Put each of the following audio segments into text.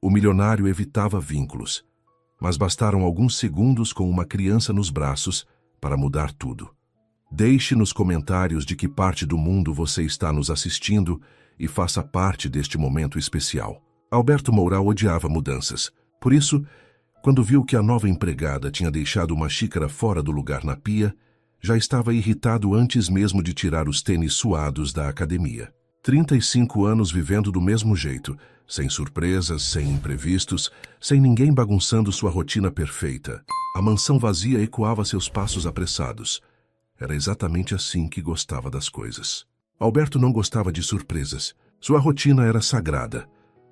O milionário evitava vínculos, mas bastaram alguns segundos com uma criança nos braços para mudar tudo. Deixe nos comentários de que parte do mundo você está nos assistindo e faça parte deste momento especial. Alberto Mourão odiava mudanças. Por isso, quando viu que a nova empregada tinha deixado uma xícara fora do lugar na pia, já estava irritado antes mesmo de tirar os tênis suados da academia. 35 anos vivendo do mesmo jeito, sem surpresas, sem imprevistos, sem ninguém bagunçando sua rotina perfeita. A mansão vazia ecoava seus passos apressados. Era exatamente assim que gostava das coisas. Alberto não gostava de surpresas. Sua rotina era sagrada.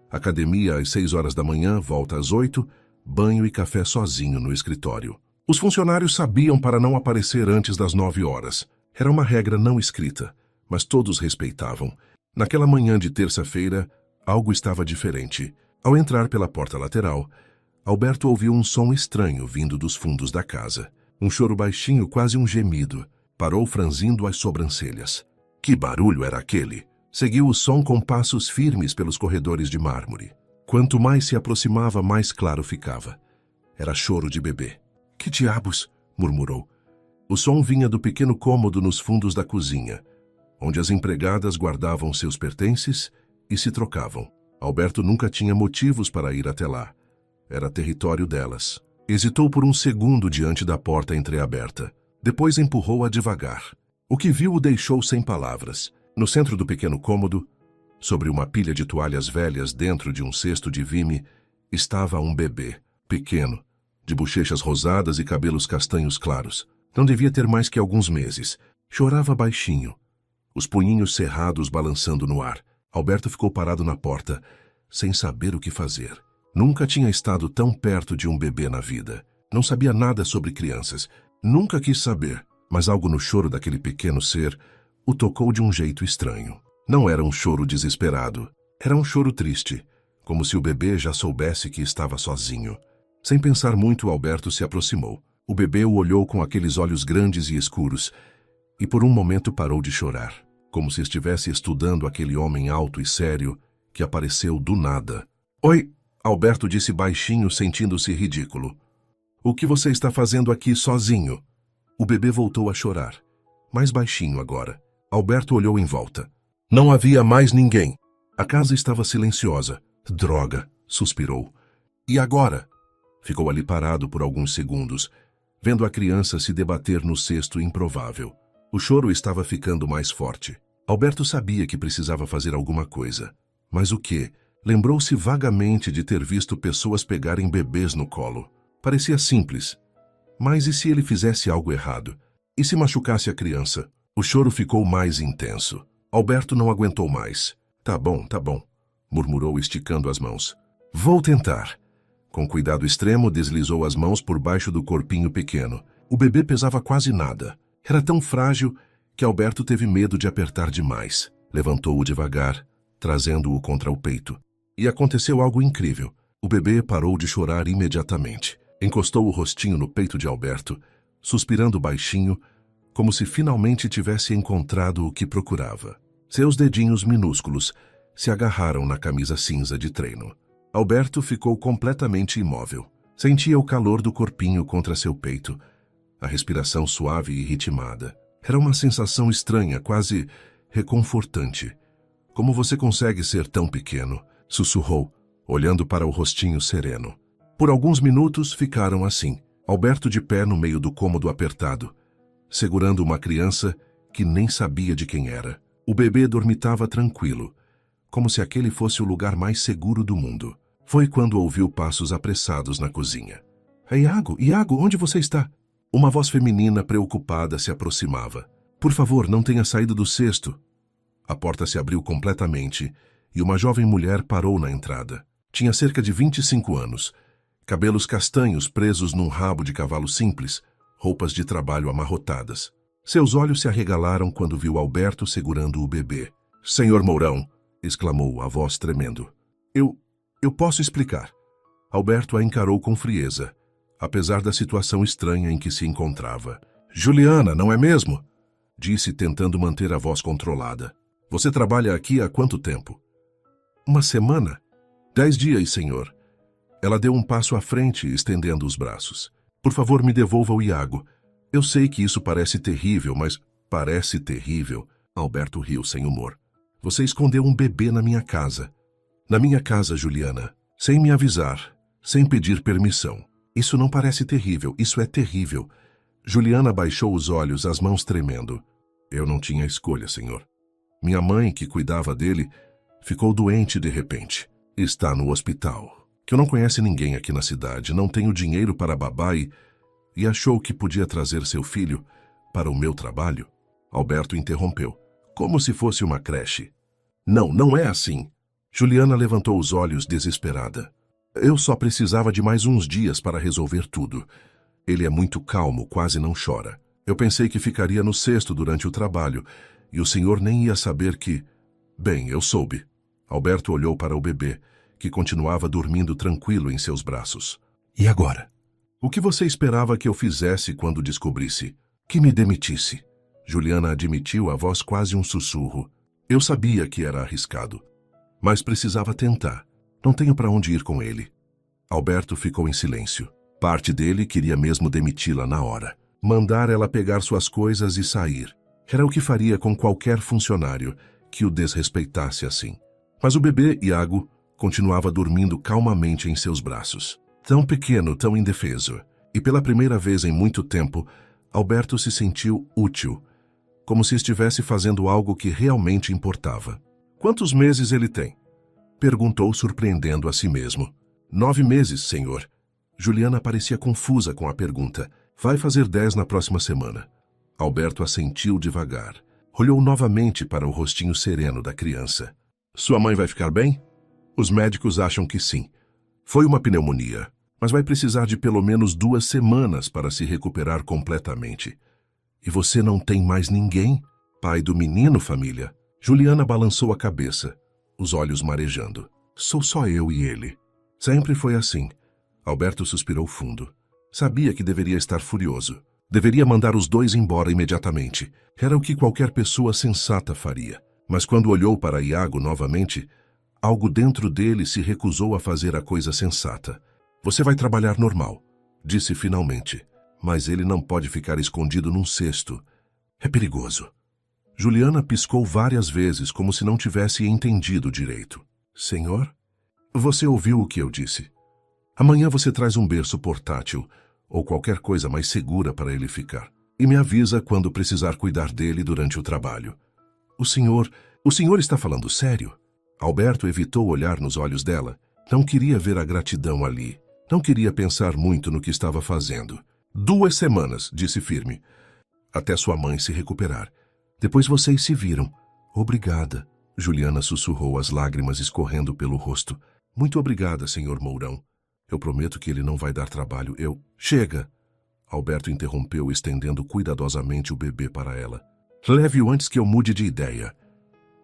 Academia às 6 horas da manhã, volta às 8, banho e café sozinho no escritório. Os funcionários sabiam para não aparecer antes das 9 horas. Era uma regra não escrita, mas todos respeitavam. Naquela manhã de terça-feira, algo estava diferente. Ao entrar pela porta lateral, Alberto ouviu um som estranho vindo dos fundos da casa. Um choro baixinho, quase um gemido. Parou franzindo as sobrancelhas. Que barulho era aquele? Seguiu o som com passos firmes pelos corredores de mármore. Quanto mais se aproximava, mais claro ficava. Era choro de bebê. Que diabos? Murmurou. O som vinha do pequeno cômodo nos fundos da cozinha, onde as empregadas guardavam seus pertences e se trocavam. Alberto nunca tinha motivos para ir até lá. Era território delas. Hesitou por um segundo diante da porta entreaberta. Depois empurrou-a devagar. O que viu o deixou sem palavras. No centro do pequeno cômodo, sobre uma pilha de toalhas velhas dentro de um cesto de vime, estava um bebê, pequeno, de bochechas rosadas e cabelos castanhos claros. Não devia ter mais que alguns meses. Chorava baixinho, os punhinhos cerrados balançando no ar. Alberto ficou parado na porta, sem saber o que fazer. Nunca tinha estado tão perto de um bebê na vida. Não sabia nada sobre crianças. Nunca quis saber, mas algo no choro daquele pequeno ser o tocou de um jeito estranho. Não era um choro desesperado. Era um choro triste, como se o bebê já soubesse que estava sozinho. Sem pensar muito, Alberto se aproximou. O bebê o olhou com aqueles olhos grandes e escuros, e por um momento parou de chorar, como se estivesse estudando aquele homem alto e sério que apareceu do nada. Oi, Alberto disse baixinho, sentindo-se ridículo. O que você está fazendo aqui sozinho? O bebê voltou a chorar, mais baixinho agora. Alberto olhou em volta. Não havia mais ninguém. A casa estava silenciosa. Droga, suspirou. E agora? Ficou ali parado por alguns segundos, vendo a criança se debater no cesto improvável. O choro estava ficando mais forte. Alberto sabia que precisava fazer alguma coisa. Mas o quê? Lembrou-se vagamente de ter visto pessoas pegarem bebês no colo. Parecia simples. Mas e se ele fizesse algo errado? E se machucasse a criança? O choro ficou mais intenso. Alberto não aguentou mais. Tá bom, murmurou esticando as mãos. Vou tentar. Com cuidado extremo, deslizou as mãos por baixo do corpinho pequeno. O bebê pesava quase nada. Era tão frágil que Alberto teve medo de apertar demais. Levantou-o devagar, trazendo-o contra o peito. E aconteceu algo incrível. O bebê parou de chorar imediatamente. Encostou o rostinho no peito de Alberto, suspirando baixinho, como se finalmente tivesse encontrado o que procurava. Seus dedinhos minúsculos se agarraram na camisa cinza de treino. Alberto ficou completamente imóvel. Sentia o calor do corpinho contra seu peito, a respiração suave e ritmada. Era uma sensação estranha, quase reconfortante. Como você consegue ser tão pequeno? Sussurrou, olhando para o rostinho sereno. Por alguns minutos ficaram assim, Alberto de pé no meio do cômodo apertado, segurando uma criança que nem sabia de quem era. O bebê dormitava tranquilo, como se aquele fosse o lugar mais seguro do mundo. Foi quando ouviu passos apressados na cozinha. Iago, onde você está? Uma voz feminina preocupada se aproximava. Por favor, não tenha saído do cesto. A porta se abriu completamente e uma jovem mulher parou na entrada. Tinha cerca de 25 anos, cabelos castanhos presos num rabo de cavalo simples, roupas de trabalho amarrotadas. Seus olhos se arregalaram quando viu Alberto segurando o bebê. Senhor Mourão, exclamou, a voz tremendo. Eu posso explicar. Alberto a encarou com frieza, apesar da situação estranha em que se encontrava. Juliana, não é mesmo? Disse, tentando manter a voz controlada. Você trabalha aqui há quanto tempo? Uma semana? 10 dias, senhor. Ela deu um passo à frente, estendendo os braços. Por favor, me devolva o Iago. Eu sei que isso parece terrível, mas... Parece terrível. Alberto riu sem humor. Você escondeu um bebê na minha casa. Na minha casa, Juliana. Sem me avisar. Sem pedir permissão. Isso não parece terrível, isso é terrível. Juliana baixou os olhos, as mãos tremendo. Eu não tinha escolha, senhor. Minha mãe, que cuidava dele, ficou doente de repente. Está no hospital. Que eu não conhece ninguém aqui na cidade, não tenho dinheiro para babá e achou que podia trazer seu filho para o meu trabalho? Alberto interrompeu, como se fosse uma creche. Não, não é assim. Juliana levantou os olhos desesperada. Eu só precisava de mais uns dias para resolver tudo. Ele é muito calmo, quase não chora. Eu pensei que ficaria no cesto durante o trabalho, e o senhor nem ia saber que... Bem, eu soube. Alberto olhou para o bebê, que continuava dormindo tranquilo em seus braços. E agora? O que você esperava que eu fizesse quando descobrisse? Que me demitisse. Juliana admitiu, a voz quase um sussurro. Eu sabia que era arriscado, mas precisava tentar. Não tenho para onde ir com ele. Alberto ficou em silêncio. Parte dele queria mesmo demiti-la na hora. Mandar ela pegar suas coisas e sair. Era o que faria com qualquer funcionário que o desrespeitasse assim. Mas o bebê, Iago, continuava dormindo calmamente em seus braços. Tão pequeno, tão indefeso. E pela primeira vez em muito tempo, Alberto se sentiu útil, como se estivesse fazendo algo que realmente importava. Quantos meses ele tem? Perguntou, surpreendendo a si mesmo. 9 meses, senhor. Juliana parecia confusa com a pergunta. Vai fazer 10 na próxima semana. Alberto assentiu devagar. Olhou novamente para o rostinho sereno da criança. Sua mãe vai ficar bem? Os médicos acham que sim. Foi uma pneumonia, mas vai precisar de pelo menos 2 semanas para se recuperar completamente. E você não tem mais ninguém? Pai do menino, família? Juliana balançou a cabeça, os olhos marejando. Sou só eu e ele. Sempre foi assim. Alberto suspirou fundo. Sabia que deveria estar furioso. Deveria mandar os 2 embora imediatamente. Era o que qualquer pessoa sensata faria. Mas quando olhou para Iago novamente, algo dentro dele se recusou a fazer a coisa sensata. Você vai trabalhar normal, disse finalmente. Mas ele não pode ficar escondido num cesto. É perigoso. Juliana piscou várias vezes, como se não tivesse entendido direito. Senhor? Você ouviu o que eu disse. Amanhã você traz um berço portátil, ou qualquer coisa mais segura para ele ficar. E me avisa quando precisar cuidar dele durante o trabalho. O senhor está falando sério? Alberto evitou olhar nos olhos dela. Não queria ver a gratidão ali. Não queria pensar muito no que estava fazendo. 2 semanas, disse firme. Até sua mãe se recuperar. Depois vocês se viram. Obrigada. Juliana sussurrou, as lágrimas escorrendo pelo rosto. Muito obrigada, senhor Mourão. Eu prometo que ele não vai dar trabalho. Chega! Alberto interrompeu, estendendo cuidadosamente o bebê para ela. Leve-o antes que eu mude de ideia.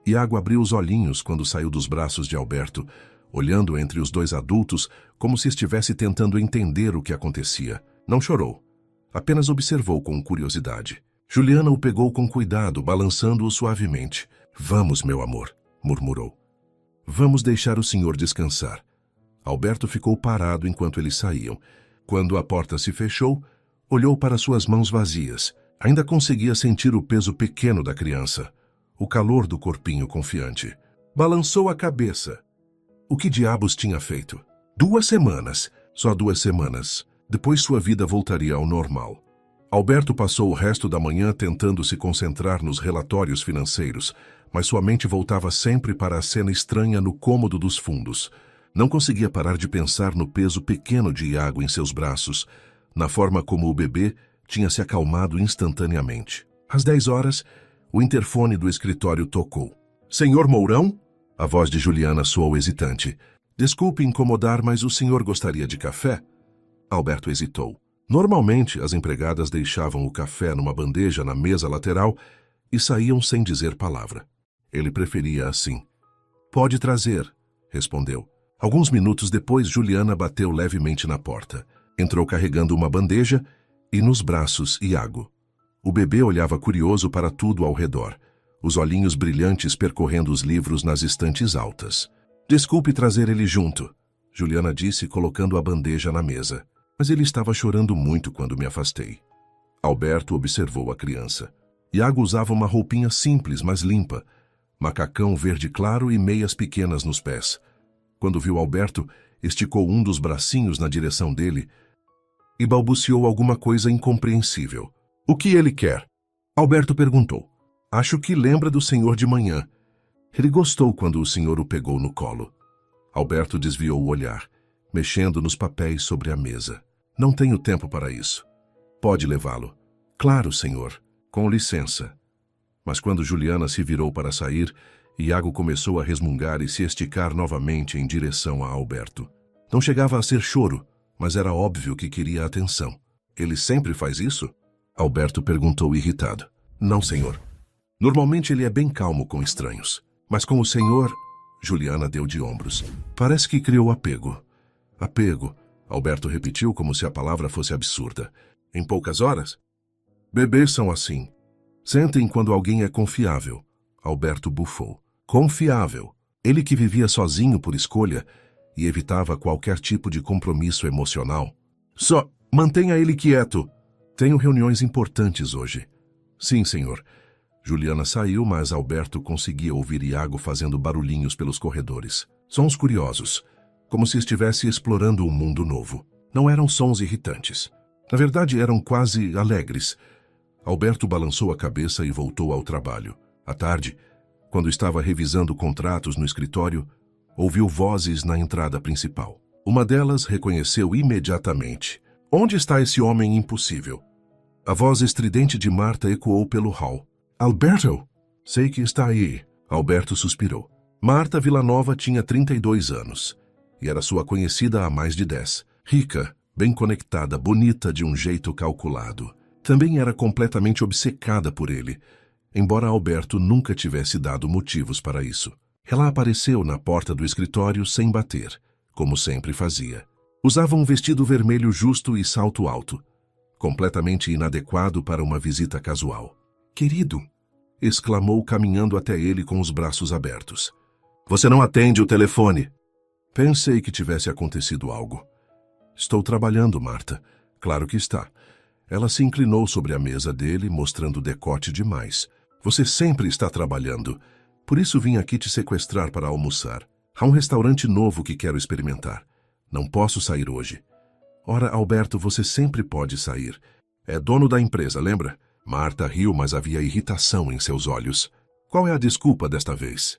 Iago abriu os olhinhos quando saiu dos braços de Alberto, olhando entre os 2 adultos como se estivesse tentando entender o que acontecia. Não chorou. Apenas observou com curiosidade. Juliana o pegou com cuidado, balançando-o suavemente. Vamos, meu amor, murmurou. Vamos deixar o senhor descansar. Alberto ficou parado enquanto eles saíam. Quando a porta se fechou, olhou para suas mãos vazias. Ainda conseguia sentir o peso pequeno da criança, o calor do corpinho confiante. Balançou a cabeça. O que diabos tinha feito? 2 semanas. Só 2 semanas. Depois sua vida voltaria ao normal. Alberto passou o resto da manhã tentando se concentrar nos relatórios financeiros, mas sua mente voltava sempre para a cena estranha no cômodo dos fundos. Não conseguia parar de pensar no peso pequeno de Iago em seus braços, na forma como o bebê tinha se acalmado instantaneamente. Às 10 horas, o interfone do escritório tocou. Senhor Mourão? A voz de Juliana soou hesitante. Desculpe incomodar, mas o senhor gostaria de café? Alberto hesitou. Normalmente, as empregadas deixavam o café numa bandeja na mesa lateral e saíam sem dizer palavra. Ele preferia assim. Pode trazer, respondeu. Alguns minutos depois, Juliana bateu levemente na porta. Entrou carregando uma bandeja e nos braços Iago. O bebê olhava curioso para tudo ao redor, os olhinhos brilhantes percorrendo os livros nas estantes altas. Desculpe trazer ele junto. Juliana disse, colocando a bandeja na mesa. Mas ele estava chorando muito quando me afastei. Alberto observou a criança. Iago usava uma roupinha simples, mas limpa, macacão verde claro e meias pequenas nos pés. Quando viu Alberto, esticou um dos bracinhos na direção dele e balbuciou alguma coisa incompreensível. O que ele quer? Alberto perguntou. Acho que lembra do senhor de manhã. Ele gostou quando o senhor o pegou no colo. Alberto desviou o olhar, mexendo nos papéis sobre a mesa. Não tenho tempo para isso. Pode levá-lo. Claro, senhor. Com licença. Mas quando Juliana se virou para sair, Iago começou a resmungar e se esticar novamente em direção a Alberto. Não chegava a ser choro, mas era óbvio que queria atenção. Ele sempre faz isso? Alberto perguntou irritado. Não, senhor. Normalmente ele é bem calmo com estranhos. Mas com o senhor... Juliana deu de ombros. Parece que criou apego. Apego, Alberto repetiu como se a palavra fosse absurda. Em poucas horas? Bebês são assim. Sentem quando alguém é confiável. Alberto bufou. Confiável. Ele que vivia sozinho por escolha e evitava qualquer tipo de compromisso emocional. Só mantenha ele quieto. Tenho reuniões importantes hoje. Sim, senhor. Juliana saiu, mas Alberto conseguia ouvir Iago fazendo barulhinhos pelos corredores. Sons curiosos, como se estivesse explorando um mundo novo. Não eram sons irritantes. Na verdade, eram quase alegres. Alberto balançou a cabeça e voltou ao trabalho. À tarde, quando estava revisando contratos no escritório, ouviu vozes na entrada principal. Uma delas reconheceu imediatamente. Onde está esse homem impossível? A voz estridente de Marta ecoou pelo hall. Alberto! Sei que está aí. Alberto suspirou. Marta Villanova tinha 32 anos e era sua conhecida há mais de 10. Rica, bem conectada, bonita de um jeito calculado. Também era completamente obcecada por ele, embora Alberto nunca tivesse dado motivos para isso. Ela apareceu na porta do escritório sem bater, como sempre fazia. Usava um vestido vermelho justo e salto alto, completamente inadequado para uma visita casual. Querido, exclamou caminhando até ele com os braços abertos. Você não atende o telefone. Pensei que tivesse acontecido algo. Estou trabalhando, Marta. Claro que está. Ela se inclinou sobre a mesa dele, mostrando o decote demais. Você sempre está trabalhando. Por isso vim aqui te sequestrar para almoçar. Há um restaurante novo que quero experimentar. Não posso sair hoje. Ora, Alberto, você sempre pode sair. É dono da empresa, lembra? Marta riu, mas havia irritação em seus olhos. Qual é a desculpa desta vez?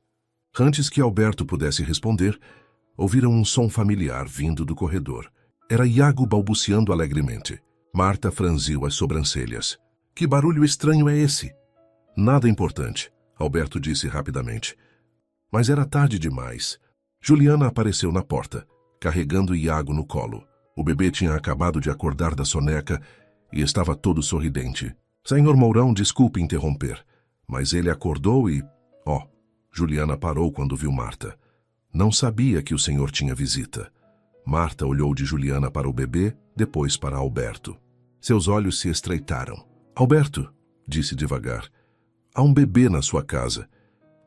Antes que Alberto pudesse responder, ouviram um som familiar vindo do corredor. Era Iago balbuciando alegremente. Marta franziu as sobrancelhas. Que barulho estranho é esse? Nada importante, Alberto disse rapidamente. Mas era tarde demais. Juliana apareceu na porta, carregando Iago no colo. O bebê tinha acabado de acordar da soneca e estava todo sorridente. Senhor Mourão, desculpe interromper, mas ele acordou e... Juliana parou quando viu Marta. Não sabia que o senhor tinha visita. Marta olhou de Juliana para o bebê, depois para Alberto. Seus olhos se estreitaram. Alberto, disse devagar, há um bebê na sua casa.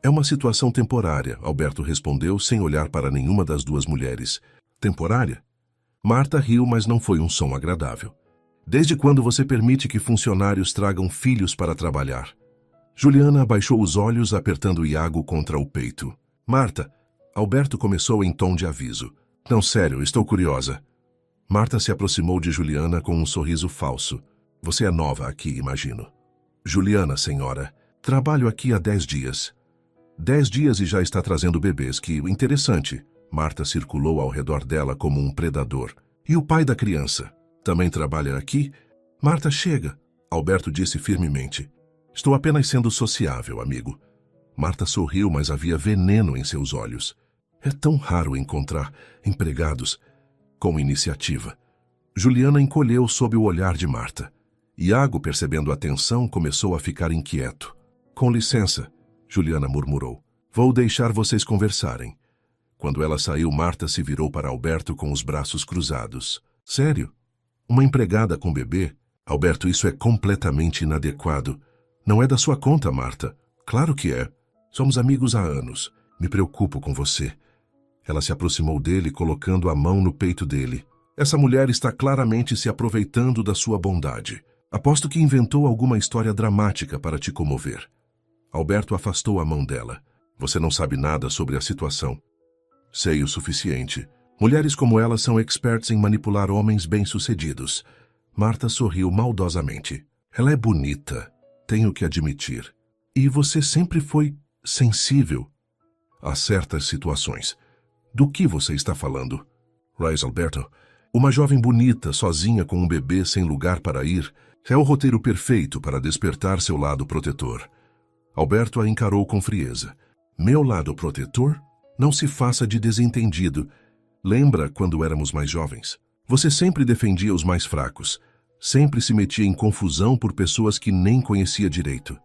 É uma situação temporária, Alberto respondeu sem olhar para nenhuma das duas mulheres. Temporária? Marta riu, mas não foi um som agradável. Desde quando você permite que funcionários tragam filhos para trabalhar? Juliana abaixou os olhos, apertando Iago contra o peito. Marta, Alberto começou em tom de aviso. Não, sério, estou curiosa. Marta se aproximou de Juliana com um sorriso falso. Você é nova aqui, imagino. Juliana, senhora, trabalho aqui há 10 dias. 10 dias e já está trazendo bebês, que interessante. Marta circulou ao redor dela como um predador. E o pai da criança? Também trabalha aqui? Marta, chega, Alberto disse firmemente. Estou apenas sendo sociável, amigo. Marta sorriu, mas havia veneno em seus olhos. É tão raro encontrar empregados com iniciativa. Juliana encolheu sob o olhar de Marta. Iago, percebendo a tensão, começou a ficar inquieto. Com licença, Juliana murmurou. Vou deixar vocês conversarem. Quando ela saiu, Marta se virou para Alberto com os braços cruzados. Sério? Uma empregada com bebê? Alberto, isso é completamente inadequado. Não é da sua conta, Marta. Claro que é. Somos amigos há anos. Me preocupo com você. Ela se aproximou dele, colocando a mão no peito dele. Essa mulher está claramente se aproveitando da sua bondade. Aposto que inventou alguma história dramática para te comover. Alberto afastou a mão dela. Você não sabe nada sobre a situação. Sei o suficiente. Mulheres como ela são experts em manipular homens bem-sucedidos. Marta sorriu maldosamente. Ela é bonita, tenho que admitir. E você sempre foi sensível a certas situações. Do que você está falando? Rais Alberto, uma jovem bonita, sozinha com um bebê sem lugar para ir, é o roteiro perfeito para despertar seu lado protetor. Alberto a encarou com frieza. Meu lado protetor? Não se faça de desentendido. Lembra quando éramos mais jovens? Você sempre defendia os mais fracos. Sempre se metia em confusão por pessoas que nem conhecia direito.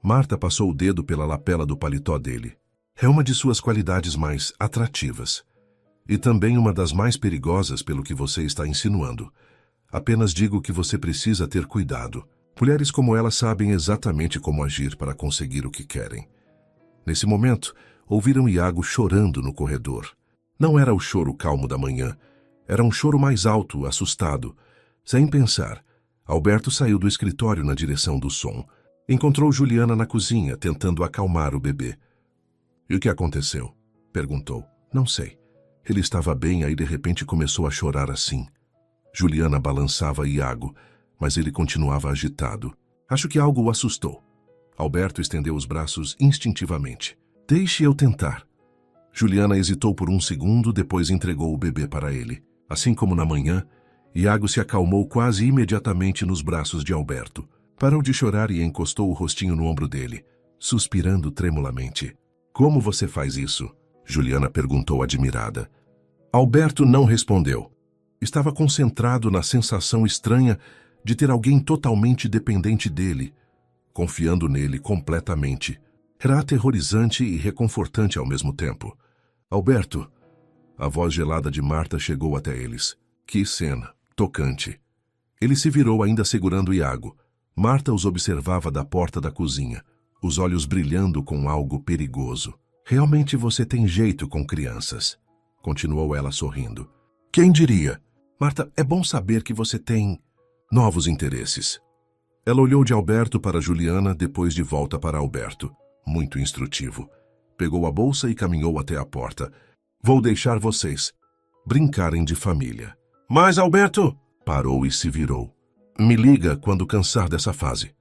Marta passou o dedo pela lapela do paletó dele. É uma de suas qualidades mais atrativas. E também uma das mais perigosas pelo que você está insinuando. Apenas digo que você precisa ter cuidado. Mulheres como ela sabem exatamente como agir para conseguir o que querem. Nesse momento, ouviram Iago chorando no corredor. Não era o choro calmo da manhã. Era um choro mais alto, assustado. Sem pensar, Alberto saiu do escritório na direção do som. Encontrou Juliana na cozinha, tentando acalmar o bebê. E o que aconteceu? Perguntou. Não sei. Ele estava bem, aí de repente começou a chorar assim. Juliana balançava Iago, mas ele continuava agitado. Acho que algo o assustou. Alberto estendeu os braços instintivamente. Deixe eu tentar. Juliana hesitou por um segundo, depois entregou o bebê para ele. Assim como na manhã, Iago se acalmou quase imediatamente nos braços de Alberto. Parou de chorar e encostou o rostinho no ombro dele, suspirando tremulamente. Como você faz isso? Juliana perguntou admirada. Alberto não respondeu. Estava concentrado na sensação estranha de ter alguém totalmente dependente dele, confiando nele completamente. Era aterrorizante e reconfortante ao mesmo tempo. Alberto, a voz gelada de Marta chegou até eles. Que cena, tocante. Ele se virou ainda segurando Iago. Marta os observava da porta da cozinha, os olhos brilhando com algo perigoso. Realmente você tem jeito com crianças, continuou ela sorrindo. Quem diria? Marta, é bom saber que você tem novos interesses. Ela olhou de Alberto para Juliana, depois de volta para Alberto. Muito instrutivo. Pegou a bolsa e caminhou até a porta. Vou deixar vocês brincarem de família. Mas Alberto! Parou e se virou. Me liga quando cansar dessa fase.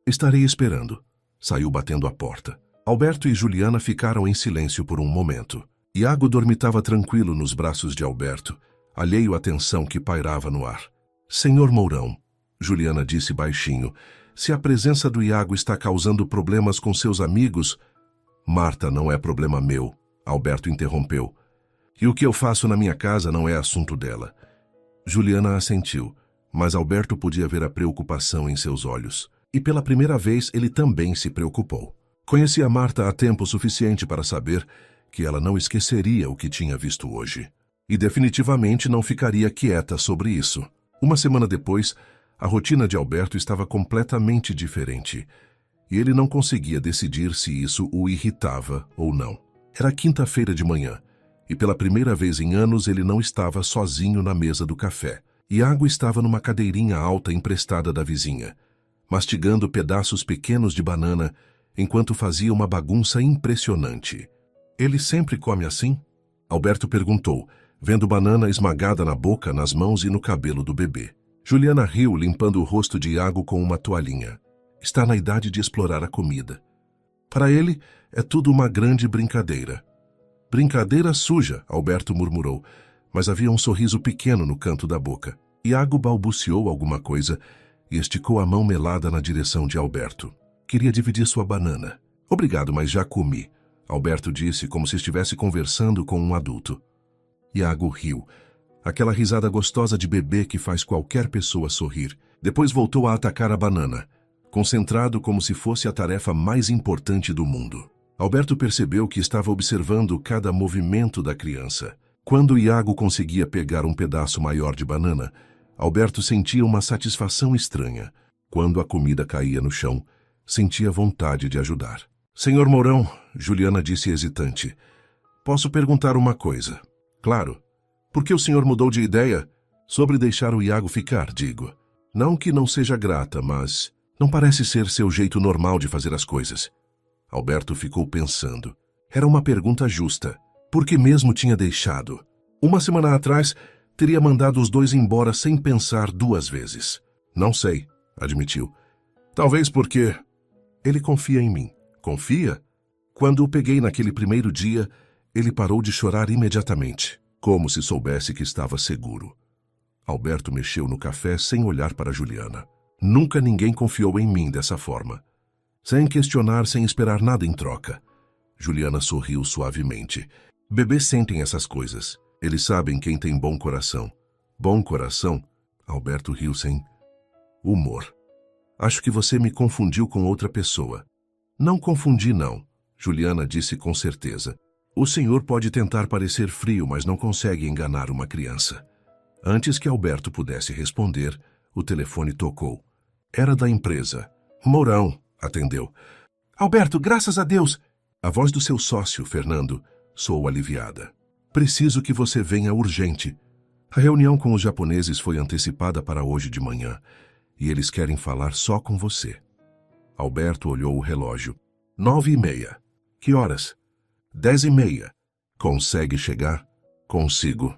Estarei esperando. Saiu batendo a porta. Alberto e Juliana ficaram em silêncio por um momento. Iago dormitava tranquilo nos braços de Alberto, alheio à tensão que pairava no ar. Senhor Mourão, Juliana disse baixinho, se a presença do Iago está causando problemas com seus amigos... Marta, não é problema meu, Alberto interrompeu. E o que eu faço na minha casa não é assunto dela. Juliana assentiu, mas Alberto podia ver a preocupação em seus olhos. E pela primeira vez ele também se preocupou. Conhecia Marta há tempo suficiente para saber que ela não esqueceria o que tinha visto hoje. E definitivamente não ficaria quieta sobre isso. Uma semana depois, a rotina de Alberto estava completamente diferente. E ele não conseguia decidir se isso o irritava ou não. Era quinta-feira de manhã, e pela primeira vez em anos ele não estava sozinho na mesa do café. Iago estava numa cadeirinha alta emprestada da vizinha, mastigando pedaços pequenos de banana, enquanto fazia uma bagunça impressionante. Ele sempre come assim? Alberto perguntou, vendo banana esmagada na boca, nas mãos e no cabelo do bebê. Juliana riu, limpando o rosto de Iago com uma toalhinha. Está na idade de explorar a comida. Para ele, é tudo uma grande brincadeira. Brincadeira suja, Alberto murmurou, mas havia um sorriso pequeno no canto da boca. Iago balbuciou alguma coisa e esticou a mão melada na direção de Alberto. Queria dividir sua banana. Obrigado, mas já comi, Alberto disse como se estivesse conversando com um adulto. Iago riu. Aquela risada gostosa de bebê que faz qualquer pessoa sorrir. Depois voltou a atacar a banana, concentrado como se fosse a tarefa mais importante do mundo. Alberto percebeu que estava observando cada movimento da criança. Quando Iago conseguia pegar um pedaço maior de banana, Alberto sentia uma satisfação estranha. Quando a comida caía no chão, sentia vontade de ajudar. Senhor Mourão, Juliana disse hesitante, Posso perguntar uma coisa? Claro. Por que o senhor mudou de ideia sobre deixar o Iago ficar, digo? Não que não seja grata, mas não parece ser seu jeito normal de fazer as coisas. Alberto ficou pensando. Era uma pergunta justa. Por que mesmo tinha deixado? Uma semana atrás, teria mandado os dois embora sem pensar 2 vezes. Não sei, admitiu. Talvez porque ele confia em mim. Confia? Quando o peguei naquele primeiro dia, ele parou de chorar imediatamente, como se soubesse que estava seguro. Alberto mexeu no café sem olhar para Juliana. Nunca ninguém confiou em mim dessa forma. Sem questionar, sem esperar nada em troca. Juliana sorriu suavemente. Bebês sentem essas coisas. Eles sabem quem tem bom coração. Bom coração? Alberto riu sem humor. Acho que você me confundiu com outra pessoa. Não confundi, não. Juliana disse com certeza. O senhor pode tentar parecer frio, mas não consegue enganar uma criança. Antes que Alberto pudesse responder, o telefone tocou. Era da empresa. Mourão, atendeu. Alberto, graças a Deus! A voz do seu sócio, Fernando, soou aliviada. Preciso que você venha urgente. A reunião com os japoneses foi antecipada para hoje de manhã, e eles querem falar só com você. Alberto olhou o relógio. 9h30. Que horas? 10h30. Consegue chegar? Consigo.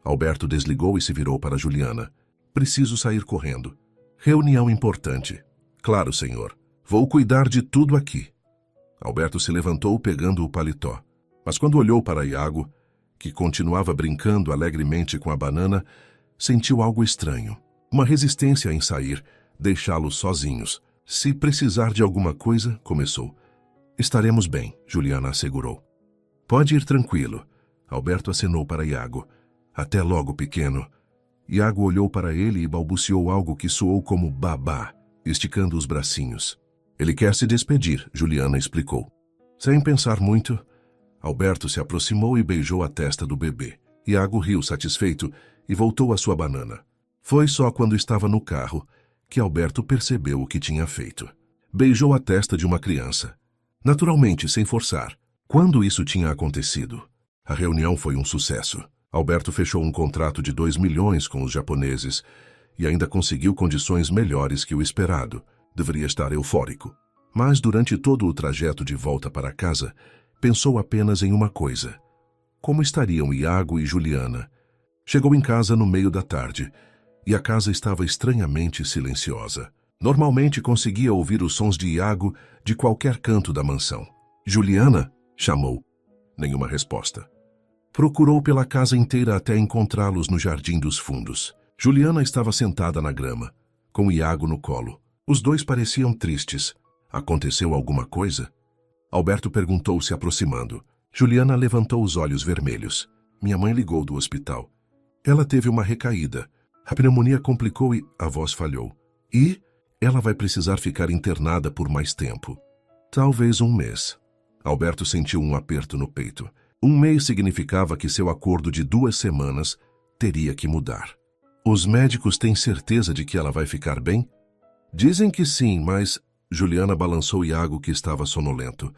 Alberto desligou e se virou para Juliana. Preciso sair correndo. Reunião importante. Claro, senhor. Vou cuidar de tudo aqui. Alberto se levantou pegando o paletó. Mas quando olhou para Iago, que continuava brincando alegremente com a banana, sentiu algo estranho. Uma resistência em sair, deixá-los sozinhos. Se precisar de alguma coisa, começou. Estaremos bem, Juliana assegurou. Pode ir tranquilo. Alberto acenou para Iago. Até logo, pequeno. Iago olhou para ele e balbuciou algo que soou como babá, esticando os bracinhos. Ele quer se despedir, Juliana explicou. Sem pensar muito, Alberto se aproximou e beijou a testa do bebê. Iago riu satisfeito e voltou à sua banana. Foi só quando estava no carro que Alberto percebeu o que tinha feito. Beijou a testa de uma criança. Naturalmente, sem forçar. Quando isso tinha acontecido? A reunião foi um sucesso. Alberto fechou um contrato de 2 milhões com os japoneses e ainda conseguiu condições melhores que o esperado. Deveria estar eufórico. Mas durante todo o trajeto de volta para casa, pensou apenas em uma coisa. Como estariam Iago e Juliana? Chegou em casa no meio da tarde e a casa estava estranhamente silenciosa. Normalmente conseguia ouvir os sons de Iago de qualquer canto da mansão. Juliana? Chamou. Nenhuma resposta. Procurou pela casa inteira até encontrá-los no jardim dos fundos. Juliana estava sentada na grama, com Iago no colo. Os dois pareciam tristes. Aconteceu alguma coisa? Alberto perguntou se aproximando. Juliana levantou os olhos vermelhos. Minha mãe ligou do hospital. Ela teve uma recaída. A pneumonia complicou e a voz falhou. E ela vai precisar ficar internada por mais tempo. Talvez 1 mês. Alberto sentiu um aperto no peito. 1 mês significava que seu acordo de 2 semanas teria que mudar. Os médicos têm certeza de que ela vai ficar bem? Dizem que sim, mas... Juliana balançou Iago, que estava sonolento.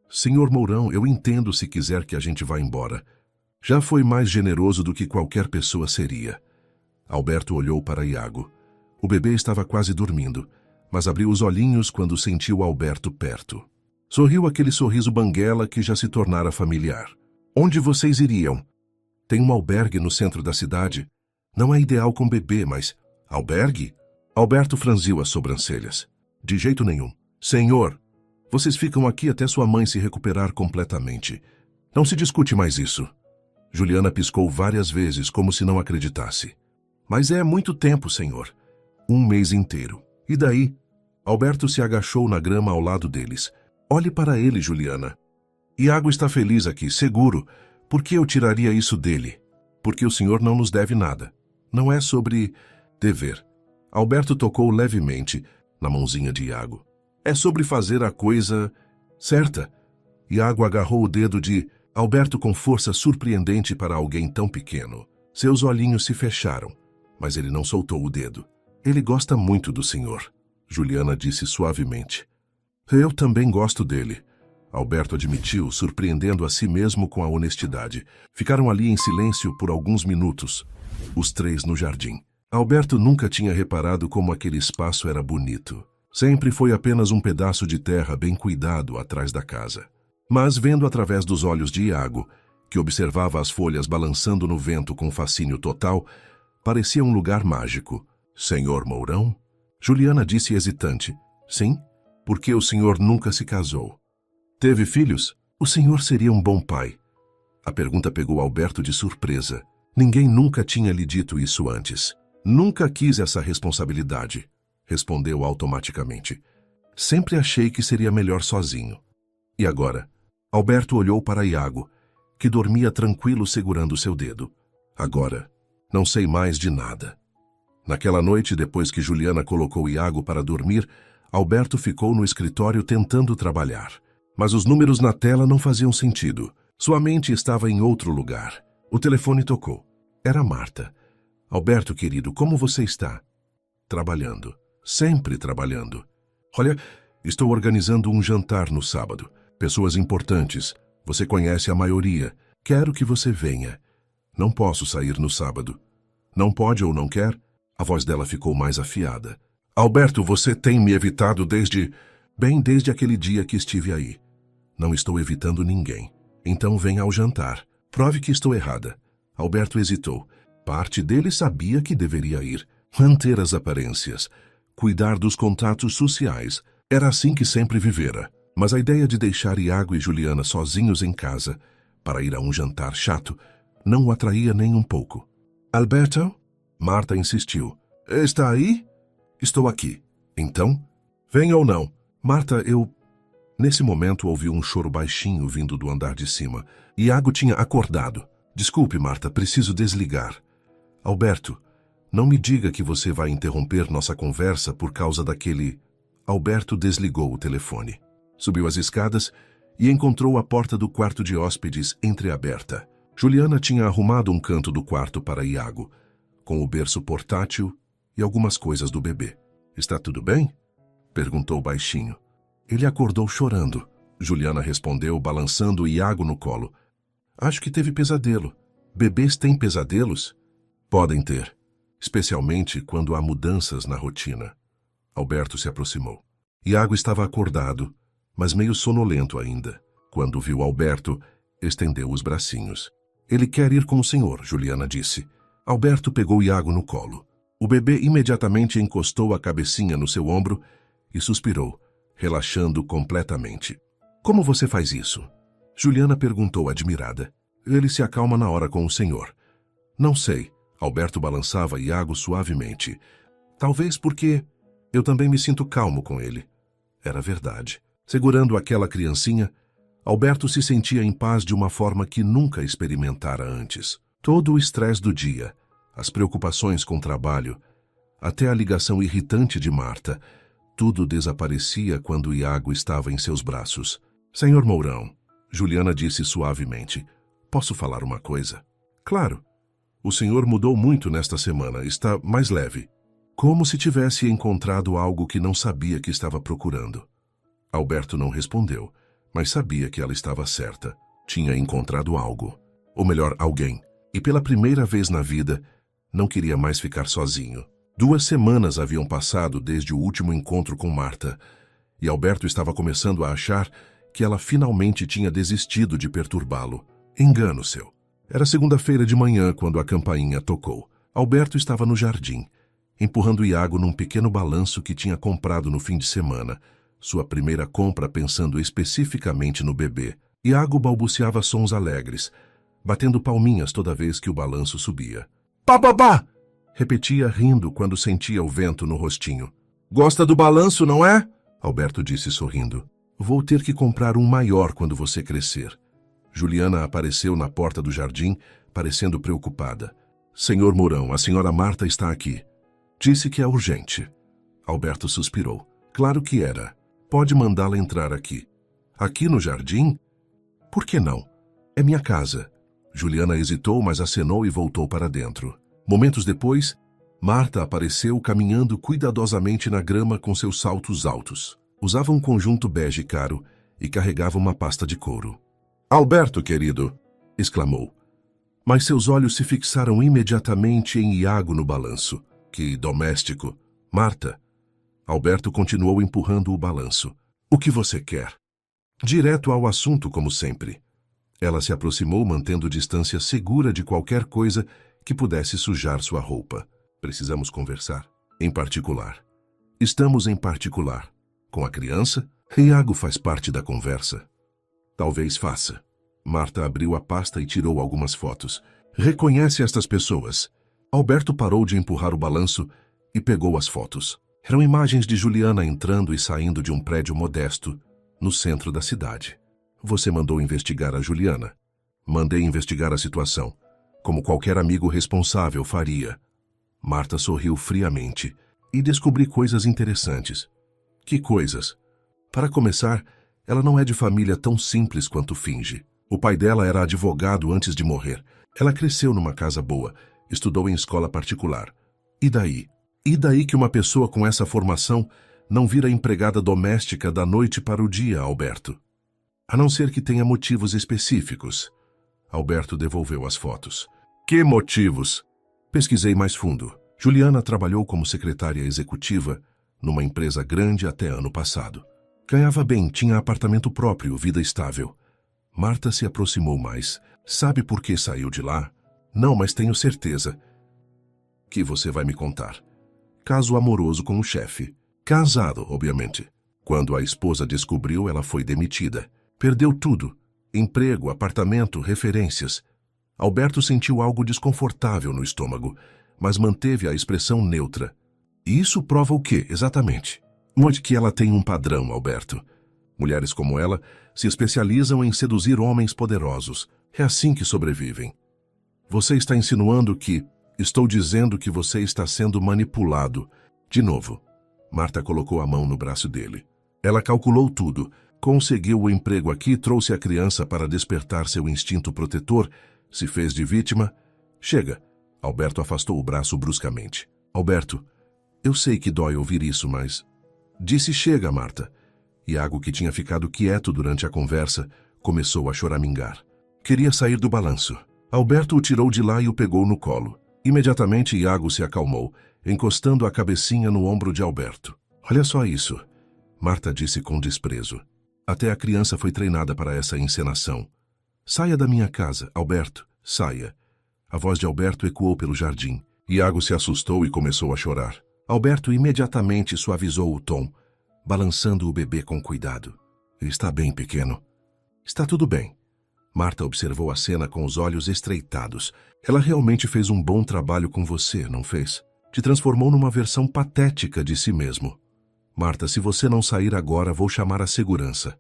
Senhor Mourão, eu entendo se quiser que a gente vá embora. Já foi mais generoso do que qualquer pessoa seria. Alberto olhou para Iago. O bebê estava quase dormindo, mas abriu os olhinhos quando sentiu Alberto perto. Sorriu aquele sorriso banguela que já se tornara familiar. Onde vocês iriam? Tem um albergue no centro da cidade. Não é ideal com bebê, mas... Albergue? Alberto franziu as sobrancelhas. De jeito nenhum. Senhor, vocês ficam aqui até sua mãe se recuperar completamente. Não se discute mais isso. Juliana piscou várias vezes, como se não acreditasse. Mas é muito tempo, senhor. 1 mês inteiro. E daí? Alberto se agachou na grama ao lado deles. Olhe para ele, Juliana. Iago está feliz aqui, seguro. Por que eu tiraria isso dele? Porque o senhor não nos deve nada. Não é sobre dever. Alberto tocou levemente na mãozinha de Iago. É sobre fazer a coisa certa. Iago agarrou o dedo de Alberto com força surpreendente para alguém tão pequeno. Seus olhinhos se fecharam, mas ele não soltou o dedo. Ele gosta muito do senhor, Juliana disse suavemente. Eu também gosto dele. Alberto admitiu, surpreendendo a si mesmo com a honestidade. Ficaram ali em silêncio por alguns minutos, os três no jardim. Alberto nunca tinha reparado como aquele espaço era bonito. Sempre foi apenas um pedaço de terra bem cuidado atrás da casa. Mas vendo através dos olhos de Iago, que observava as folhas balançando no vento com fascínio total, parecia um lugar mágico. Senhor Mourão? Juliana disse hesitante. Sim, porque o senhor nunca se casou. Teve filhos? O senhor seria um bom pai. A pergunta pegou Alberto de surpresa. Ninguém nunca tinha lhe dito isso antes. Nunca quis essa responsabilidade, respondeu automaticamente. Sempre achei que seria melhor sozinho. E agora? Alberto olhou para Iago, que dormia tranquilo segurando seu dedo. Agora, não sei mais de nada. Naquela noite, depois que Juliana colocou Iago para dormir, Alberto ficou no escritório tentando trabalhar. Mas os números na tela não faziam sentido. Sua mente estava em outro lugar. O telefone tocou. Era Marta. Alberto, querido, como você está? Trabalhando. Sempre trabalhando. Olha, estou organizando um jantar no sábado. Pessoas importantes. Você conhece a maioria. Quero que você venha. Não posso sair no sábado. Não pode ou não quer? A voz dela ficou mais afiada. Alberto, você tem me evitado desde aquele dia que estive aí. Não estou evitando ninguém. Então venha ao jantar. Prove que estou errada. Alberto hesitou. Parte dele sabia que deveria ir. Manter as aparências. Cuidar dos contatos sociais. Era assim que sempre vivera. Mas a ideia de deixar Iago e Juliana sozinhos em casa para ir a um jantar chato não o atraía nem um pouco. Alberto? Marta insistiu. Está aí? Estou aqui. Então? Venha ou não? Marta, eu... Nesse momento ouviu um choro baixinho vindo do andar de cima. Iago tinha acordado. Desculpe, Marta, preciso desligar. Alberto, não me diga que você vai interromper nossa conversa por causa daquele... Alberto desligou o telefone. Subiu as escadas e encontrou a porta do quarto de hóspedes entreaberta. Juliana tinha arrumado um canto do quarto para Iago, com o berço portátil e algumas coisas do bebê. Está tudo bem? Perguntou baixinho. Ele acordou chorando. Juliana respondeu, balançando Iago no colo. Acho que teve pesadelo. Bebês têm pesadelos? Podem ter, especialmente quando há mudanças na rotina. Alberto se aproximou. Iago estava acordado, mas meio sonolento ainda. Quando viu Alberto, estendeu os bracinhos. Ele quer ir com o senhor, Juliana disse. Alberto pegou Iago no colo. O bebê imediatamente encostou a cabecinha no seu ombro e suspirou, relaxando completamente. Como você faz isso? Juliana perguntou admirada. Ele se acalma na hora com o senhor. Não sei. Alberto balançava Iago suavemente. Talvez porque eu também me sinto calmo com ele. Era verdade. Segurando aquela criancinha, Alberto se sentia em paz de uma forma que nunca experimentara antes. Todo o estresse do dia, as preocupações com o trabalho, até a ligação irritante de Marta, tudo desaparecia quando Iago estava em seus braços. Senhor Mourão, Juliana disse suavemente, posso falar uma coisa? Claro. O senhor mudou muito nesta semana, está mais leve. Como se tivesse encontrado algo que não sabia que estava procurando. Alberto não respondeu, mas sabia que ela estava certa. Tinha encontrado algo. Ou melhor, alguém. E pela primeira vez na vida, não queria mais ficar sozinho. 2 semanas haviam passado desde o último encontro com Marta, e Alberto estava começando a achar que ela finalmente tinha desistido de perturbá-lo. Engano seu. Era segunda-feira de manhã quando a campainha tocou. Alberto estava no jardim, empurrando Iago num pequeno balanço que tinha comprado no fim de semana, sua primeira compra pensando especificamente no bebê. Iago balbuciava sons alegres, batendo palminhas toda vez que o balanço subia. Pá! Repetia rindo quando sentia o vento no rostinho. Gosta do balanço, não é? Alberto disse sorrindo. Vou ter que comprar um maior quando você crescer. Juliana apareceu na porta do jardim, parecendo preocupada. Senhor Mourão, a senhora Marta está aqui. Disse que é urgente. Alberto suspirou. Claro que era. Pode mandá-la entrar aqui. Aqui no jardim? Por que não? É minha casa. Juliana hesitou, mas acenou e voltou para dentro. Momentos depois, Marta apareceu caminhando cuidadosamente na grama com seus saltos altos. Usava um conjunto bege caro e carregava uma pasta de couro. "Alberto, querido!" exclamou. Mas seus olhos se fixaram imediatamente em Iago no balanço. "Que doméstico! Marta!" Alberto continuou empurrando o balanço. "O que você quer?" Direto ao assunto, como sempre. Ela se aproximou, mantendo distância segura de qualquer coisa que pudesse sujar sua roupa. "Precisamos conversar. Em particular." "Estamos em particular. Com a criança?" "Iago faz parte da conversa." "Talvez faça." Marta abriu a pasta e tirou algumas fotos. "Reconhece estas pessoas?" Alberto parou de empurrar o balanço e pegou as fotos. Eram imagens de Juliana entrando e saindo de um prédio modesto no centro da cidade. "Você mandou investigar a Juliana?" "Mandei investigar a situação, como qualquer amigo responsável faria." Marta sorriu friamente. "E descobri coisas interessantes." "Que coisas?" "Para começar, ela não é de família tão simples quanto finge. O pai dela era advogado antes de morrer. Ela cresceu numa casa boa, estudou em escola particular. E daí? E daí que uma pessoa com essa formação não vira empregada doméstica da noite para o dia, Alberto? A não ser que tenha motivos específicos." Alberto devolveu as fotos. "Que motivos?" "Pesquisei mais fundo. Juliana trabalhou como secretária executiva numa empresa grande até ano passado. Ganhava bem, tinha apartamento próprio, vida estável." Marta se aproximou mais. "Sabe por que saiu de lá?" "Não, mas tenho certeza." "Que você vai me contar." "Caso amoroso com o chefe. Casado, obviamente. Quando a esposa descobriu, ela foi demitida. Perdeu tudo. Emprego, apartamento, referências." Alberto sentiu algo desconfortável no estômago, mas manteve a expressão neutra. "E isso prova o quê, exatamente?" "Muito que ela tem um padrão, Alberto. Mulheres como ela se especializam em seduzir homens poderosos. É assim que sobrevivem." "Você está insinuando que..." "Estou dizendo que você está sendo manipulado." De novo. Marta colocou a mão no braço dele. Ela calculou tudo. Conseguiu o emprego aqui, trouxe a criança para despertar seu instinto protetor, se fez de vítima. "Chega." Alberto afastou o braço bruscamente. "Alberto, eu sei que dói ouvir isso, mas..." Disse chega, Marta. Iago, que tinha ficado quieto durante a conversa, começou a choramingar. Queria sair do balanço. Alberto o tirou de lá e o pegou no colo. Imediatamente Iago se acalmou, encostando a cabecinha no ombro de Alberto. "Olha só isso," Marta disse com desprezo. "Até a criança foi treinada para essa encenação." "Saia da minha casa, Alberto, saia." A voz de Alberto ecoou pelo jardim. Iago se assustou e começou a chorar. Alberto imediatamente suavizou o tom, balançando o bebê com cuidado. "Está bem, pequeno." "Está tudo bem." Marta observou a cena com os olhos estreitados. "Ela realmente fez um bom trabalho com você, não fez? Te transformou numa versão patética de si mesmo." "Marta, se você não sair agora, vou chamar a segurança."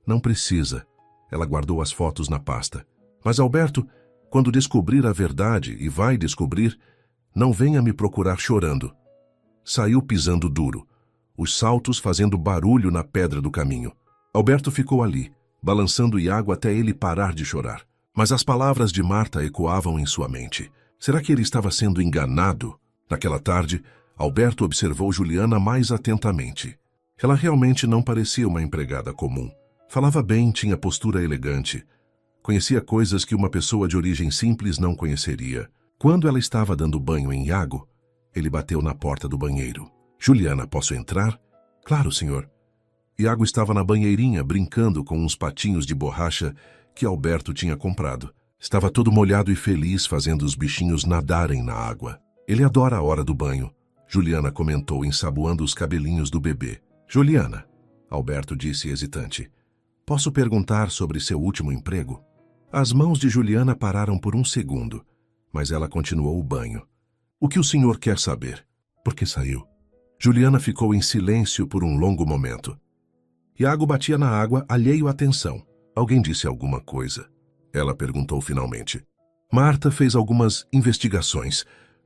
"Não precisa." Ela guardou as fotos na pasta. "Mas Alberto, quando descobrir a verdade, e vai descobrir, não venha me procurar chorando." Saiu pisando duro, os saltos fazendo barulho na pedra do caminho. Alberto ficou ali, balançando Iago até ele parar de chorar. Mas as palavras de Marta ecoavam em sua mente. Será que ele estava sendo enganado? Naquela tarde, Alberto observou Juliana mais atentamente. Ela realmente não parecia uma empregada comum. Falava bem, tinha postura elegante. Conhecia coisas que uma pessoa de origem simples não conheceria. Quando ela estava dando banho em Iago, ele bateu na porta do banheiro. "Juliana, posso entrar?" "Claro, senhor." Iago estava na banheirinha brincando com uns patinhos de borracha que Alberto tinha comprado. Estava todo molhado e feliz, fazendo os bichinhos nadarem na água. "Ele adora a hora do banho," Juliana comentou, ensaboando os cabelinhos do bebê. "Juliana," Alberto disse hesitante, "posso perguntar sobre seu último emprego?" As mãos de Juliana pararam por um segundo, mas ela continuou o banho. "O que o senhor quer saber?" "Por que saiu?" Juliana ficou em silêncio por um longo momento. Iago batia na água, alheio à atenção. "Alguém disse alguma coisa?" Ela perguntou finalmente. "Marta fez algumas investigações."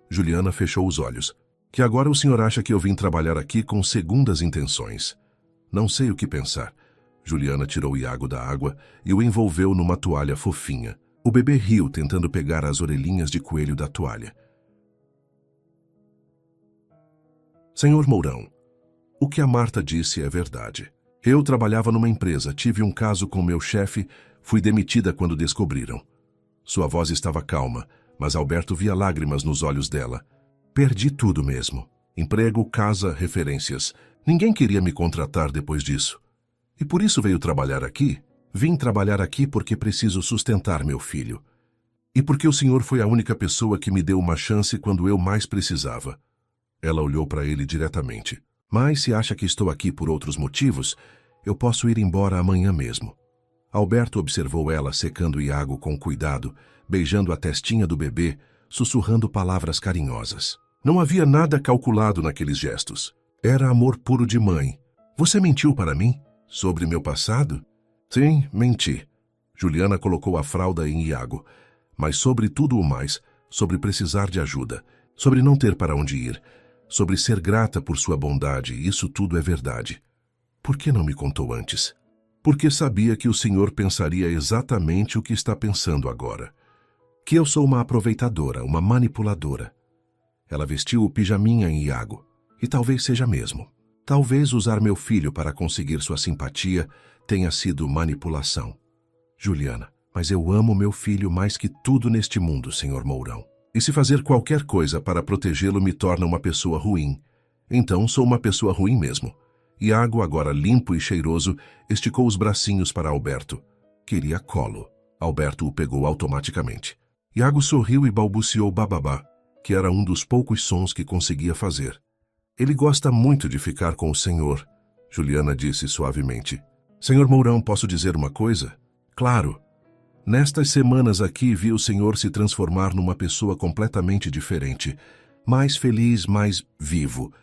Juliana fechou os olhos. "Que agora o senhor acha que eu vim trabalhar aqui com segundas intenções?" "Não sei o que pensar." Juliana tirou Iago da água e o envolveu numa toalha fofinha. O bebê riu, tentando pegar as orelhinhas de coelho da toalha. "Senhor Mourão, o que a Marta disse é verdade. Eu trabalhava numa empresa, tive um caso com meu chefe, fui demitida quando descobriram. Sua voz estava calma, mas Alberto via lágrimas nos olhos dela. Perdi tudo mesmo. Emprego, casa, referências. Ninguém queria me contratar depois disso. E por isso veio trabalhar aqui? Vim trabalhar aqui porque preciso sustentar meu filho. E porque o senhor foi a única pessoa que me deu uma chance quando eu mais precisava. Ela olhou para ele diretamente. Mas se acha que estou aqui por outros motivos, eu posso ir embora amanhã mesmo. Alberto observou ela secando Iago com cuidado, beijando a testinha do bebê, sussurrando palavras carinhosas. Não havia nada calculado naqueles gestos. Era amor puro de mãe. Você mentiu para mim? Sobre meu passado? Sim, menti. Juliana colocou a fralda em Iago. Mas sobre tudo o mais, sobre precisar de ajuda, sobre não ter para onde ir, sobre ser grata por sua bondade, isso tudo é verdade. Por que não me contou antes? Porque sabia que o senhor pensaria exatamente o que está pensando agora. Que eu sou uma aproveitadora, uma manipuladora. Ela vestiu o pijaminha em Iago. E talvez seja mesmo. Talvez usar meu filho para conseguir sua simpatia tenha sido manipulação. Juliana, mas eu amo meu filho mais que tudo neste mundo, senhor Mourão. E se fazer qualquer coisa para protegê-lo me torna uma pessoa ruim, então sou uma pessoa ruim mesmo. Iago, agora limpo e cheiroso, esticou os bracinhos para Alberto. Queria colo. Alberto o pegou automaticamente. Iago sorriu e balbuciou bababá, que era um dos poucos sons que conseguia fazer. Ele gosta muito de ficar com o senhor, Juliana disse suavemente. Senhor Mourão, posso dizer uma coisa? Claro. Nestas semanas aqui vi o senhor se transformar numa pessoa completamente diferente, mais feliz, mais vivo.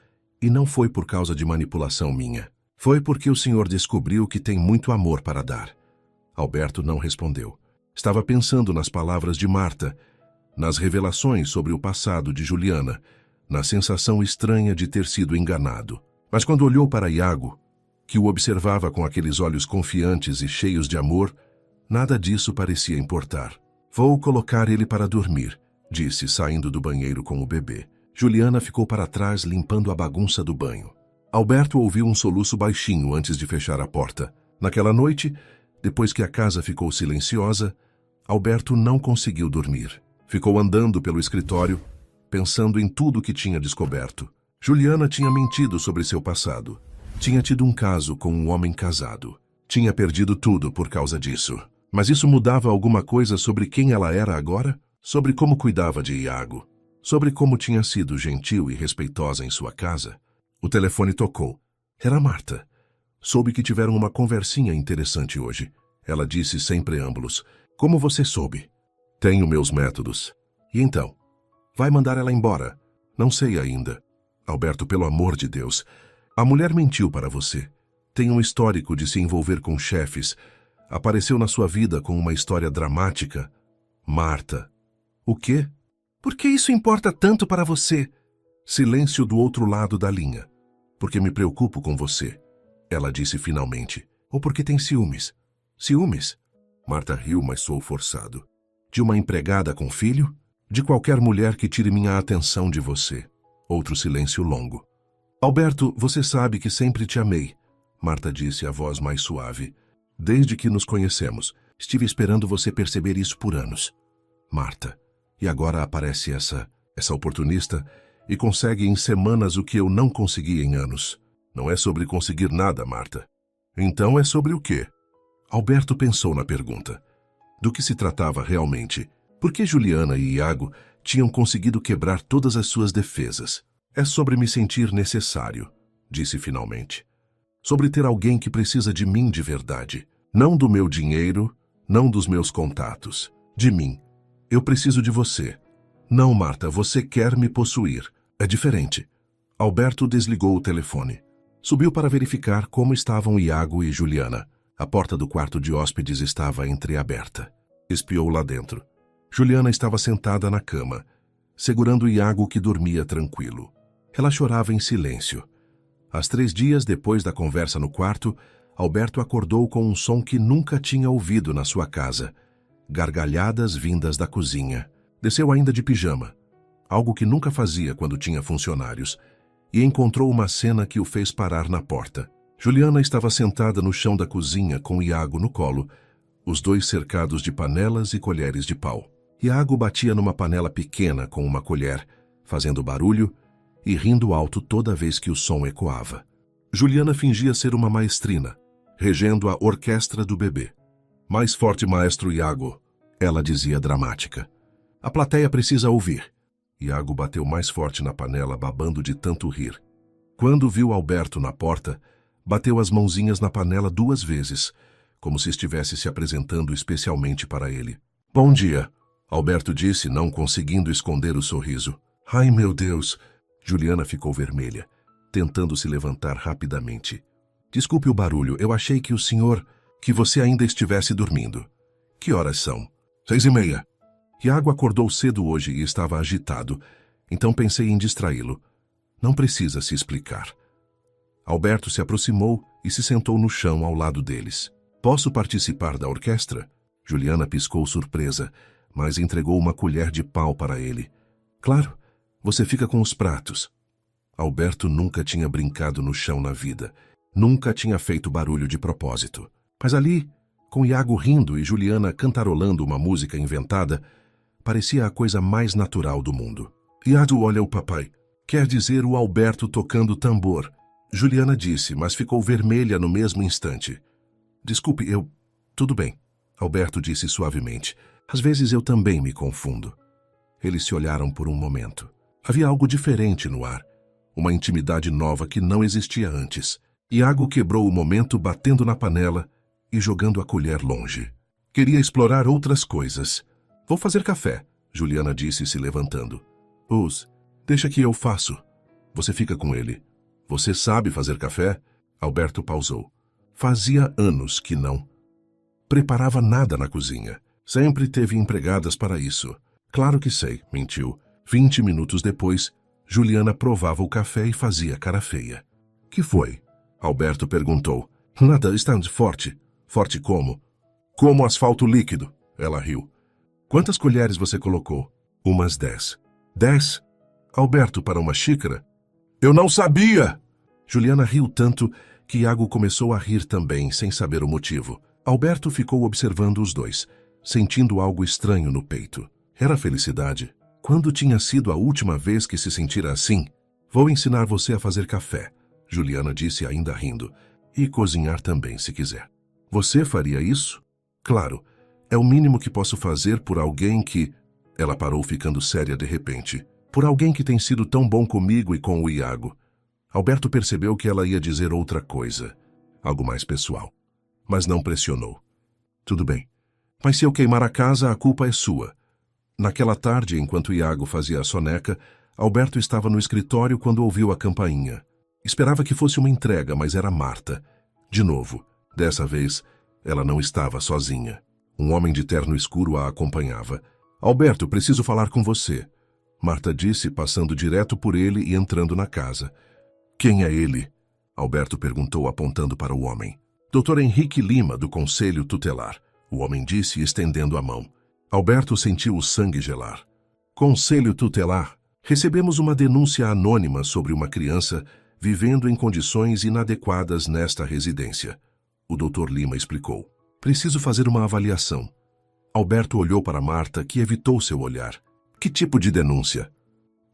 E não foi por causa de manipulação minha. Foi porque o senhor descobriu que tem muito amor para dar. Alberto não respondeu. Estava pensando nas palavras de Marta, nas revelações sobre o passado de Juliana, na sensação estranha de ter sido enganado. Mas quando olhou para Iago, que o observava com aqueles olhos confiantes e cheios de amor, nada disso parecia importar. Vou colocar ele para dormir, disse, saindo do banheiro com o bebê. Juliana ficou para trás limpando a bagunça do banho. Alberto ouviu um soluço baixinho antes de fechar a porta. Naquela noite, depois que a casa ficou silenciosa, Alberto não conseguiu dormir. Ficou andando pelo escritório, pensando em tudo que tinha descoberto. Juliana tinha mentido sobre seu passado. Tinha tido um caso com um homem casado. Tinha perdido tudo por causa disso. Mas isso mudava alguma coisa sobre quem ela era agora? Sobre como cuidava de Iago? Sobre como tinha sido gentil e respeitosa em sua casa? O telefone tocou. Era Marta. Soube que tiveram uma conversinha interessante hoje. Ela disse sem preâmbulos. Como você soube? Tenho meus métodos. E então? Vai mandar ela embora? Não sei ainda. Alberto, pelo amor de Deus. A mulher mentiu para você. Tem um histórico de se envolver com chefes. Apareceu na sua vida com uma história dramática. Marta. O quê? Por que isso importa tanto para você? Silêncio do outro lado da linha. Porque me preocupo com você. Ela disse finalmente. Ou porque tem ciúmes. Ciúmes? Marta riu, mas soou forçado. De uma empregada com filho? De qualquer mulher que tire minha atenção de você. Outro silêncio longo. Alberto, você sabe que sempre te amei. Marta disse, a voz mais suave. Desde que nos conhecemos, estive esperando você perceber isso por anos. Marta. E agora aparece essa oportunista e consegue em semanas o que eu não consegui em anos. Não é sobre conseguir nada, Marta. Então é sobre o quê? Alberto pensou na pergunta. Do que se tratava realmente? Por que Juliana e Iago tinham conseguido quebrar todas as suas defesas? É sobre me sentir necessário, disse finalmente. Sobre ter alguém que precisa de mim de verdade. Não do meu dinheiro, não dos meus contatos. De mim. Eu preciso de você. Não, Marta, você quer me possuir. É diferente. Alberto desligou o telefone. Subiu para verificar como estavam Iago e Juliana. A porta do quarto de hóspedes estava entreaberta. Espiou lá dentro. Juliana estava sentada na cama, segurando Iago que dormia tranquilo. Ela chorava em silêncio. Às 3 dias depois da conversa no quarto, Alberto acordou com um som que nunca tinha ouvido na sua casa. Gargalhadas vindas da cozinha. Desceu ainda de pijama, algo que nunca fazia quando tinha funcionários, e encontrou uma cena que o fez parar na porta. Juliana estava sentada no chão da cozinha com Iago no colo, os dois cercados de panelas e colheres de pau. Iago batia numa panela pequena com uma colher, fazendo barulho e rindo alto toda vez que o som ecoava. Juliana fingia ser uma maestrina, regendo a orquestra do bebê. Mais forte, maestro Iago, ela dizia dramática. A plateia precisa ouvir. Iago bateu mais forte na panela, babando de tanto rir. Quando viu Alberto na porta, bateu as mãozinhas na panela 2 vezes, como se estivesse se apresentando especialmente para ele. Bom dia, Alberto disse, não conseguindo esconder o sorriso. Ai, meu Deus! Juliana ficou vermelha, tentando se levantar rapidamente. Desculpe o barulho, eu achei que que você ainda estivesse dormindo. Que horas são? 6:30. Iago acordou cedo hoje e estava agitado, então pensei em distraí-lo. Não precisa se explicar. Alberto se aproximou e se sentou no chão ao lado deles. Posso participar da orquestra? Juliana piscou surpresa, mas entregou uma colher de pau para ele. Claro, você fica com os pratos. Alberto nunca tinha brincado no chão na vida. Nunca tinha feito barulho de propósito. Mas ali, com Iago rindo e Juliana cantarolando uma música inventada, parecia a coisa mais natural do mundo. Iago, olha o papai. Quer dizer o Alberto tocando tambor. Juliana disse, mas ficou vermelha no mesmo instante. Desculpe, Tudo bem, Alberto disse suavemente. Às vezes eu também me confundo. Eles se olharam por um momento. Havia algo diferente no ar. Uma intimidade nova que não existia antes. Iago quebrou o momento batendo na panela e jogando a colher longe. Queria explorar outras coisas. Vou fazer café, Juliana disse se levantando. Deixa que eu faço. Você fica com ele. Você sabe fazer café? Alberto pausou. Fazia anos que não preparava nada na cozinha. Sempre teve empregadas para isso. Claro que sei, mentiu. 20 minutos depois, Juliana provava o café e fazia cara feia. Que foi? Alberto perguntou. Nada, está forte. Forte como? Como asfalto líquido. Ela riu. Quantas colheres você colocou? Umas 10. 10? Alberto, para uma xícara? Eu não sabia! Juliana riu tanto que Iago começou a rir também, sem saber o motivo. Alberto ficou observando os dois, sentindo algo estranho no peito. Era felicidade. Quando tinha sido a última vez que se sentira assim? Vou ensinar você a fazer café, Juliana disse ainda rindo. E cozinhar também, se quiser. Você faria isso? Claro. É o mínimo que posso fazer por alguém que... Ela parou ficando séria de repente. Por alguém que tem sido tão bom comigo e com o Iago. Alberto percebeu que ela ia dizer outra coisa. Algo mais pessoal. Mas não pressionou. Tudo bem. Mas se eu queimar a casa, a culpa é sua. Naquela tarde, enquanto Iago fazia a soneca, Alberto estava no escritório quando ouviu a campainha. Esperava que fosse uma entrega, mas era Marta. De novo. Dessa vez, ela não estava sozinha. Um homem de terno escuro a acompanhava. Alberto, preciso falar com você. Marta disse, passando direto por ele e entrando na casa. Quem é ele? Alberto perguntou, apontando para o homem. Dr. Henrique Lima, do Conselho Tutelar. O homem disse, estendendo a mão. Alberto sentiu o sangue gelar. Conselho Tutelar. Recebemos uma denúncia anônima sobre uma criança vivendo em condições inadequadas nesta residência. O Dr. Lima explicou. Preciso fazer uma avaliação. Alberto olhou para Marta, que evitou seu olhar. Que tipo de denúncia?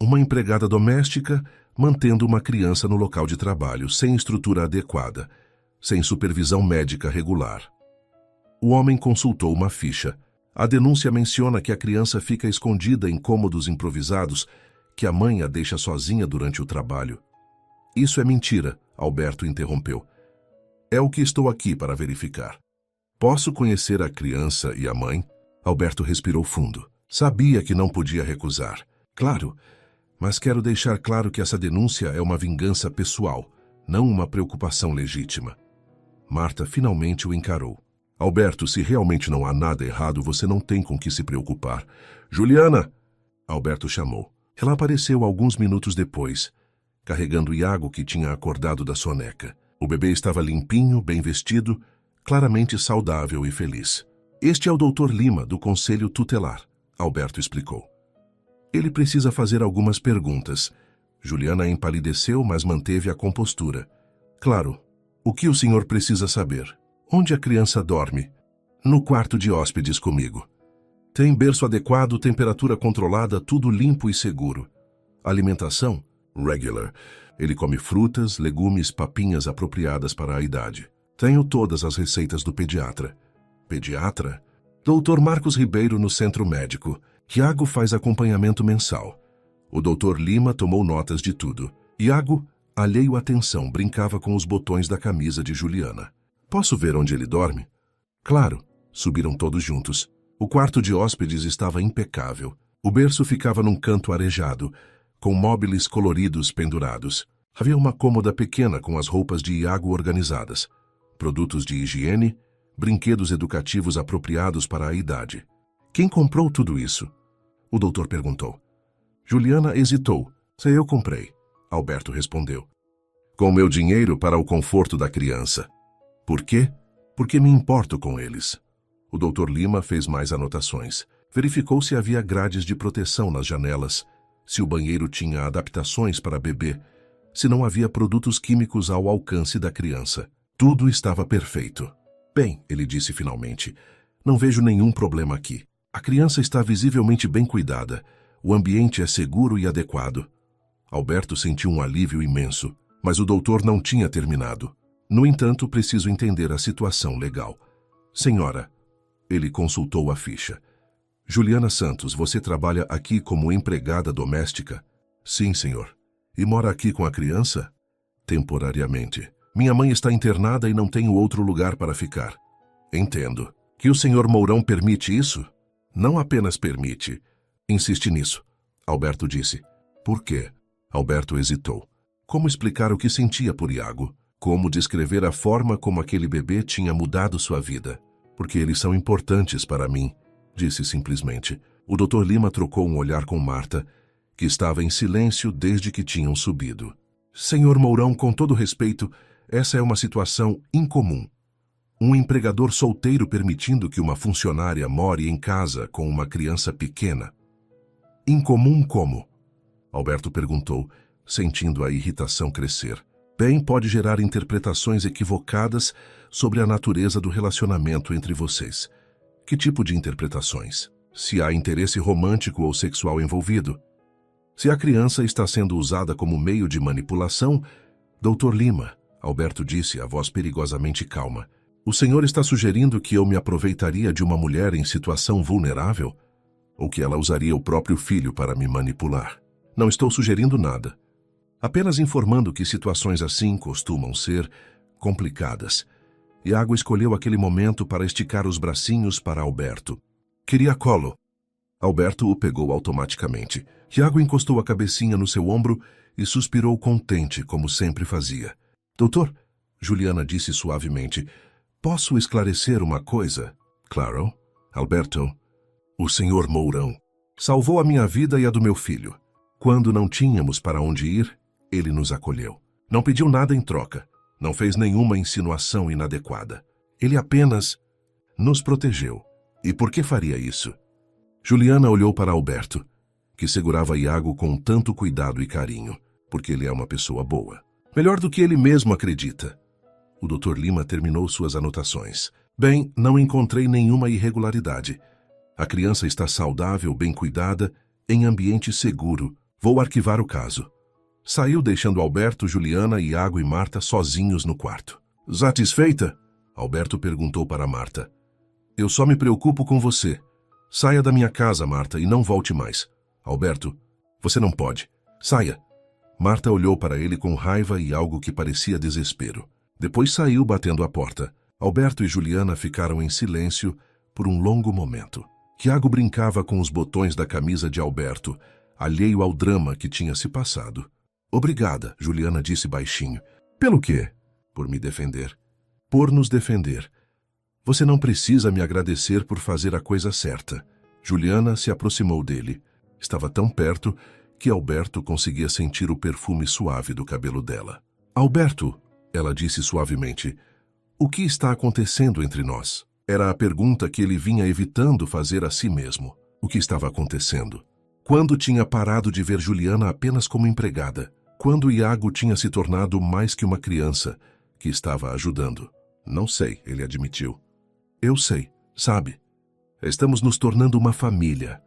Uma empregada doméstica mantendo uma criança no local de trabalho, sem estrutura adequada, sem supervisão médica regular. O homem consultou uma ficha. A denúncia menciona que a criança fica escondida em cômodos improvisados, que a mãe a deixa sozinha durante o trabalho. Isso é mentira, Alberto interrompeu. É o que estou aqui para verificar. Posso conhecer a criança e a mãe? Alberto respirou fundo. Sabia que não podia recusar. Claro, mas quero deixar claro que essa denúncia é uma vingança pessoal, não uma preocupação legítima. Marta finalmente o encarou. Alberto, se realmente não há nada errado, você não tem com que se preocupar. Juliana! Alberto chamou. Ela apareceu alguns minutos depois, carregando Iago, que tinha acordado da soneca. O bebê estava limpinho, bem vestido, claramente saudável e feliz. Este é o Dr. Lima, do Conselho Tutelar, Alberto explicou. Ele precisa fazer algumas perguntas. Juliana empalideceu, mas manteve a compostura. Claro, O que o senhor precisa saber? Onde a criança dorme? No quarto de hóspedes comigo. Tem berço adequado, temperatura controlada, tudo limpo e seguro. Alimentação? Regular. Ele come frutas, legumes, papinhas apropriadas para a idade. Tenho todas as receitas do pediatra. Pediatra? Dr. Marcos Ribeiro no centro médico. Iago faz acompanhamento mensal. O Dr. Lima tomou notas de tudo. Iago, alheio à atenção, brincava com os botões da camisa de Juliana. Posso ver onde ele dorme? Claro. Subiram todos juntos. O quarto de hóspedes estava impecável. O berço ficava num canto arejado, com móveis coloridos pendurados. Havia uma cômoda pequena com as roupas de Iago organizadas, produtos de higiene, brinquedos educativos apropriados para a idade. Quem comprou tudo isso? O doutor perguntou. Juliana hesitou. Eu comprei. Alberto respondeu. Com meu dinheiro para o conforto da criança. Por quê? Porque me importo com eles. O Dr. Lima fez mais anotações. Verificou se havia grades de proteção nas janelas, se o banheiro tinha adaptações para bebê, se não havia produtos químicos ao alcance da criança. Tudo estava perfeito. Bem, ele disse finalmente, não vejo nenhum problema aqui. A criança está visivelmente bem cuidada. O ambiente é seguro e adequado. Alberto sentiu um alívio imenso, mas o doutor não tinha terminado. No entanto, preciso entender a situação legal. Senhora, ele consultou a ficha. Juliana Santos, você trabalha aqui como empregada doméstica? Sim, senhor. E mora aqui com a criança? Temporariamente. Minha mãe está internada e não tenho outro lugar para ficar. Entendo. Que o senhor Mourão permite isso? Não apenas permite. Insiste nisso. Alberto disse. Por quê? Alberto hesitou. Como explicar o que sentia por Iago? Como descrever a forma como aquele bebê tinha mudado sua vida? Porque eles são importantes para mim, disse simplesmente. O Dr. Lima trocou um olhar com Marta, que estava em silêncio desde que tinham subido. Senhor Mourão, com todo respeito, essa é uma situação incomum. Um empregador solteiro permitindo que uma funcionária more em casa com uma criança pequena. Incomum como? Alberto perguntou, sentindo a irritação crescer. Bem, pode gerar interpretações equivocadas sobre a natureza do relacionamento entre vocês. Que tipo de interpretações? Se há interesse romântico ou sexual envolvido? Se a criança está sendo usada como meio de manipulação, Dr. Lima, Alberto disse, a voz perigosamente calma, o senhor está sugerindo que eu me aproveitaria de uma mulher em situação vulnerável? Ou que ela usaria o próprio filho para me manipular? Não estou sugerindo nada. Apenas informando que situações assim costumam ser complicadas. Iago escolheu aquele momento para esticar os bracinhos para Alberto. Queria colo. Alberto o pegou automaticamente. Iago encostou a cabecinha no seu ombro e suspirou contente, como sempre fazia. Doutor, Juliana disse suavemente, posso esclarecer uma coisa? Claro. Alberto, o senhor Mourão salvou a minha vida e a do meu filho. Quando não tínhamos para onde ir, ele nos acolheu. Não pediu nada em troca. Não fez nenhuma insinuação inadequada. Ele apenas nos protegeu. E por que faria isso? Juliana olhou para Alberto, que segurava Iago com tanto cuidado e carinho, porque ele é uma pessoa boa. Melhor do que ele mesmo acredita. O Dr. Lima terminou suas anotações. Bem, não encontrei nenhuma irregularidade. A criança está saudável, bem cuidada, em ambiente seguro. Vou arquivar o caso. Saiu deixando Alberto, Juliana, Iago e Marta sozinhos no quarto. Satisfeita? Alberto perguntou para Marta. Eu só me preocupo com você. Saia da minha casa, Marta, e não volte mais. Alberto, você não pode. Saia. Marta olhou para ele com raiva e algo que parecia desespero. Depois saiu batendo a porta. Alberto e Juliana ficaram em silêncio por um longo momento. Iago brincava com os botões da camisa de Alberto, alheio ao drama que tinha se passado. Obrigada, Juliana disse baixinho. Pelo quê? Por me defender. Por nos defender. Você não precisa me agradecer por fazer a coisa certa. Juliana se aproximou dele. Estava tão perto que Alberto conseguia sentir o perfume suave do cabelo dela. Alberto, ela disse suavemente, o que está acontecendo entre nós? Era a pergunta que ele vinha evitando fazer a si mesmo. O que estava acontecendo? Quando tinha parado de ver Juliana apenas como empregada? Quando Iago tinha se tornado mais que uma criança, que estava ajudando. Não sei, ele admitiu. Eu sei, sabe? Estamos nos tornando uma família.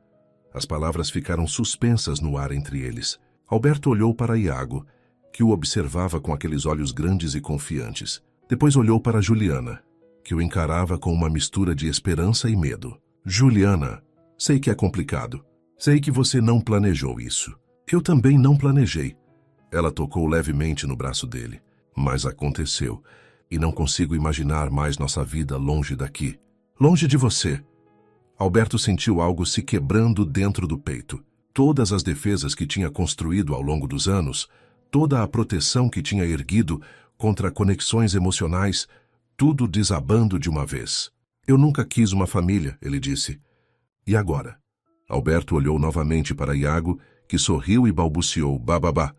As palavras ficaram suspensas no ar entre eles. Alberto olhou para Iago, que o observava com aqueles olhos grandes e confiantes. Depois olhou para Juliana, que o encarava com uma mistura de esperança e medo. Juliana, sei que é complicado. Sei que você não planejou isso. Eu também não planejei. Ela tocou levemente no braço dele. Mas aconteceu, e não consigo imaginar mais nossa vida longe daqui. Longe de você. Alberto sentiu algo se quebrando dentro do peito. Todas as defesas que tinha construído ao longo dos anos, toda a proteção que tinha erguido contra conexões emocionais, tudo desabando de uma vez. Eu nunca quis uma família, ele disse. E agora? Alberto olhou novamente para Iago, que sorriu e balbuciou bababá,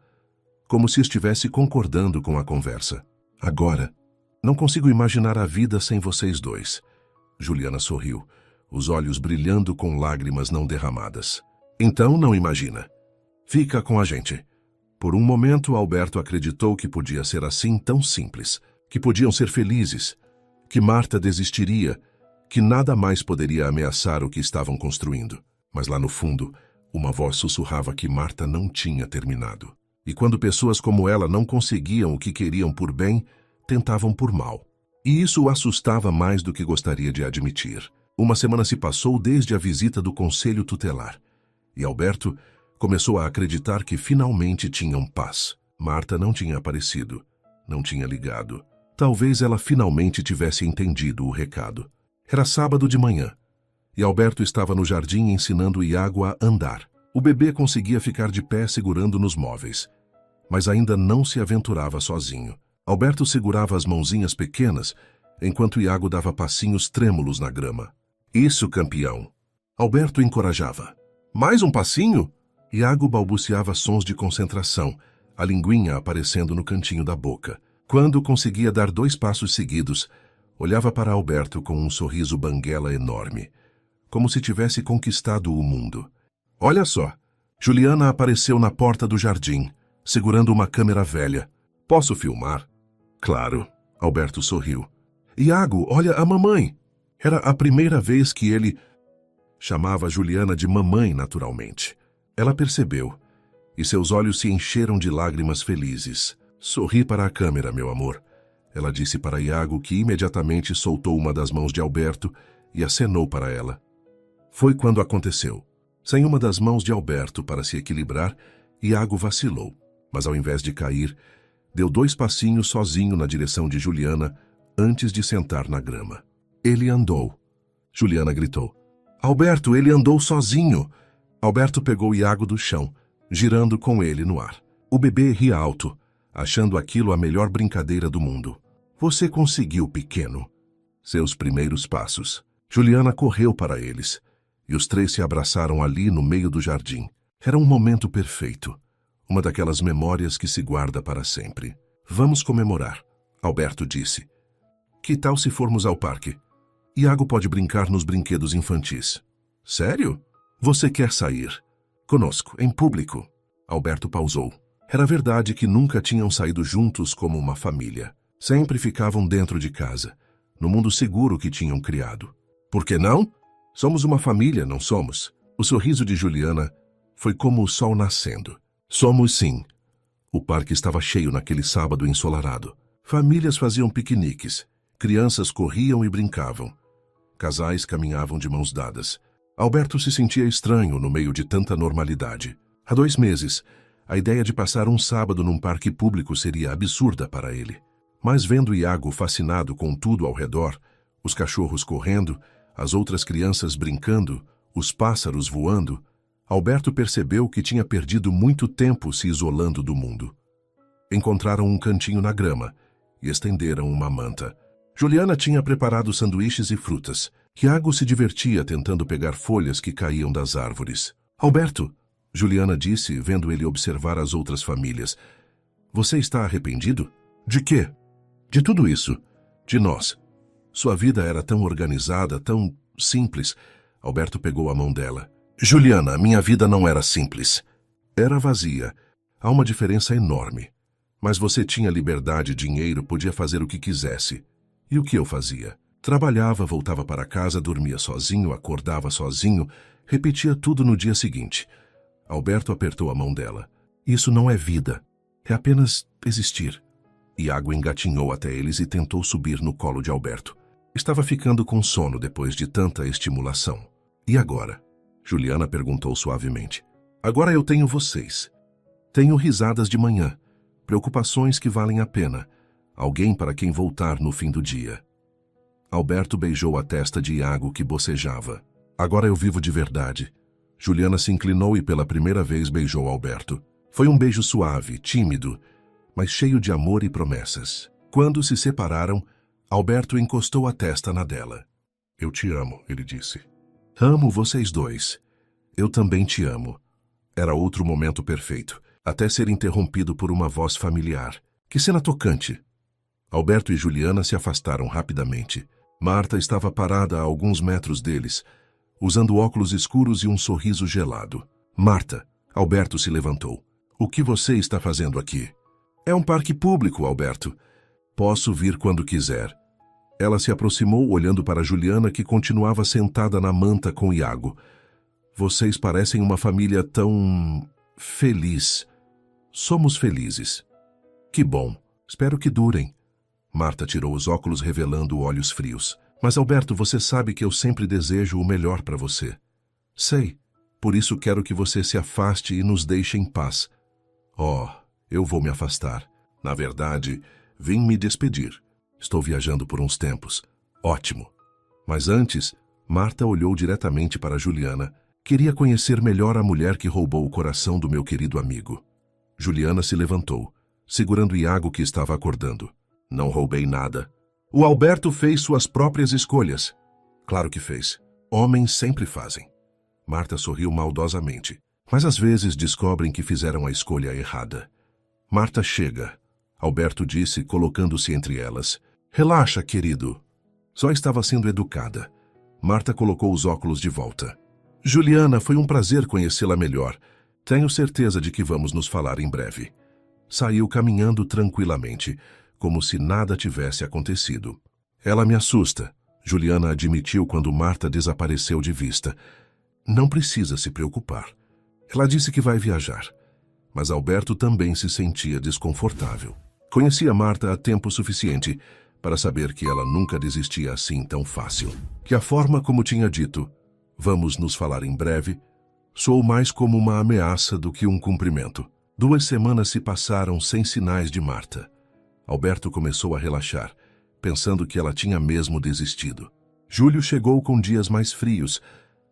como se estivesse concordando com a conversa. Agora, não consigo imaginar a vida sem vocês dois. Juliana sorriu, os olhos brilhando com lágrimas não derramadas. Então não imagina. Fica com a gente. Por um momento, Alberto acreditou que podia ser assim tão simples, que podiam ser felizes, que Marta desistiria, que nada mais poderia ameaçar o que estavam construindo. Mas lá no fundo, uma voz sussurrava que Marta não tinha terminado. E quando pessoas como ela não conseguiam o que queriam por bem, tentavam por mal. E isso o assustava mais do que gostaria de admitir. Uma semana se passou desde a visita do conselho tutelar. E Alberto começou a acreditar que finalmente tinham paz. Marta não tinha aparecido, não tinha ligado. Talvez ela finalmente tivesse entendido o recado. Era sábado de manhã, e Alberto estava no jardim ensinando Iago a andar. O bebê conseguia ficar de pé segurando nos móveis, mas ainda não se aventurava sozinho. Alberto segurava as mãozinhas pequenas, enquanto Iago dava passinhos trêmulos na grama. Isso, campeão! Alberto encorajava. Mais um passinho? Iago balbuciava sons de concentração, a linguinha aparecendo no cantinho da boca. Quando conseguia dar 2 passos seguidos, olhava para Alberto com um sorriso banguela enorme, como se tivesse conquistado o mundo. Olha só, Juliana apareceu na porta do jardim, segurando uma câmera velha. Posso filmar? Claro, Alberto sorriu. Iago, olha a mamãe! Era a primeira vez que ele chamava Juliana de mamãe naturalmente. Ela percebeu, e seus olhos se encheram de lágrimas felizes. Sorri para a câmera, meu amor. Ela disse para Iago, que imediatamente soltou uma das mãos de Alberto e acenou para ela. Foi quando aconteceu. Sem uma das mãos de Alberto para se equilibrar, Iago vacilou, mas ao invés de cair, deu 2 passinhos sozinho na direção de Juliana antes de sentar na grama. Ele andou. Juliana gritou. Alberto, ele andou sozinho! Alberto pegou Iago do chão, girando com ele no ar. O bebê ria alto, achando aquilo a melhor brincadeira do mundo. Você conseguiu, pequeno. Seus primeiros passos. Juliana correu para eles, e os 3 se abraçaram ali no meio do jardim. Era um momento perfeito, uma daquelas memórias que se guarda para sempre. Vamos comemorar, Alberto disse. Que tal se formos ao parque? Iago pode brincar nos brinquedos infantis. Sério? Você quer sair? Conosco, em público. Alberto pausou. Era verdade que nunca tinham saído juntos como uma família. Sempre ficavam dentro de casa, no mundo seguro que tinham criado. Por que não? Somos uma família, não somos? O sorriso de Juliana foi como o sol nascendo. Somos sim. O parque estava cheio naquele sábado ensolarado. Famílias faziam piqueniques. Crianças corriam e brincavam. Casais caminhavam de mãos dadas. Alberto se sentia estranho no meio de tanta normalidade. Há 2 meses, a ideia de passar um sábado num parque público seria absurda para ele. Mas vendo Iago fascinado com tudo ao redor, os cachorros correndo, as outras crianças brincando, os pássaros voando, Alberto percebeu que tinha perdido muito tempo se isolando do mundo. Encontraram um cantinho na grama e estenderam uma manta. Juliana tinha preparado sanduíches e frutas. Iago se divertia tentando pegar folhas que caíam das árvores. Alberto, Juliana disse, vendo ele observar as outras famílias. Você está arrependido? De quê? De tudo isso. De nós. Sua vida era tão organizada, tão simples. Alberto pegou a mão dela. Juliana, minha vida não era simples. Era vazia. Há uma diferença enorme. Mas você tinha liberdade, dinheiro, podia fazer o que quisesse. E o que eu fazia? Trabalhava, voltava para casa, dormia sozinho, acordava sozinho, repetia tudo no dia seguinte. Alberto apertou a mão dela. Isso não é vida. É apenas existir. Iago engatinhou até eles e tentou subir no colo de Alberto. Estava ficando com sono depois de tanta estimulação. E agora? Juliana perguntou suavemente. Agora eu tenho vocês. Tenho risadas de manhã, preocupações que valem a pena, alguém para quem voltar no fim do dia. Alberto beijou a testa de Iago, que bocejava. Agora eu vivo de verdade. Juliana se inclinou e pela primeira vez beijou Alberto. Foi um beijo suave, tímido, mas cheio de amor e promessas. Quando se separaram, Alberto encostou a testa na dela. Eu te amo, ele disse. Amo vocês dois. Eu também te amo. Era outro momento perfeito, até ser interrompido por uma voz familiar. Que cena tocante! Alberto e Juliana se afastaram rapidamente. Marta estava parada a alguns metros deles, usando óculos escuros e um sorriso gelado. Marta, Alberto se levantou. O que você está fazendo aqui? É um parque público, Alberto. Posso vir quando quiser. Ela se aproximou, olhando para Juliana, que continuava sentada na manta com Iago. Vocês parecem uma família tão... feliz. Somos felizes. Que bom. Espero que durem. Marta tirou os óculos, revelando olhos frios. Mas, Alberto, você sabe que eu sempre desejo o melhor para você. Sei. Por isso quero que você se afaste e nos deixe em paz. Oh, eu vou me afastar. Na verdade, vim me despedir. Estou viajando por uns tempos. Ótimo. Mas antes, Marta olhou diretamente para Juliana. Queria conhecer melhor a mulher que roubou o coração do meu querido amigo. Juliana se levantou, segurando Iago, que estava acordando. Não roubei nada. O Alberto fez suas próprias escolhas. Claro que fez. Homens sempre fazem. Marta sorriu maldosamente. Mas às vezes descobrem que fizeram a escolha errada. Marta, chega. Alberto disse, colocando-se entre elas. Relaxa, querido. Só estava sendo educada. Marta colocou os óculos de volta. Juliana, foi um prazer conhecê-la melhor. Tenho certeza de que vamos nos falar em breve. Saiu caminhando tranquilamente, como se nada tivesse acontecido. Ela me assusta, Juliana admitiu quando Marta desapareceu de vista. Não precisa se preocupar. Ela disse que vai viajar. Mas Alberto também se sentia desconfortável. Conhecia Marta há tempo suficiente para saber que ela nunca desistia assim tão fácil. Que a forma como tinha dito, vamos nos falar em breve, soou mais como uma ameaça do que um cumprimento. 2 semanas se passaram sem sinais de Marta. Alberto começou a relaxar, pensando que ela tinha mesmo desistido. Julho chegou com dias mais frios,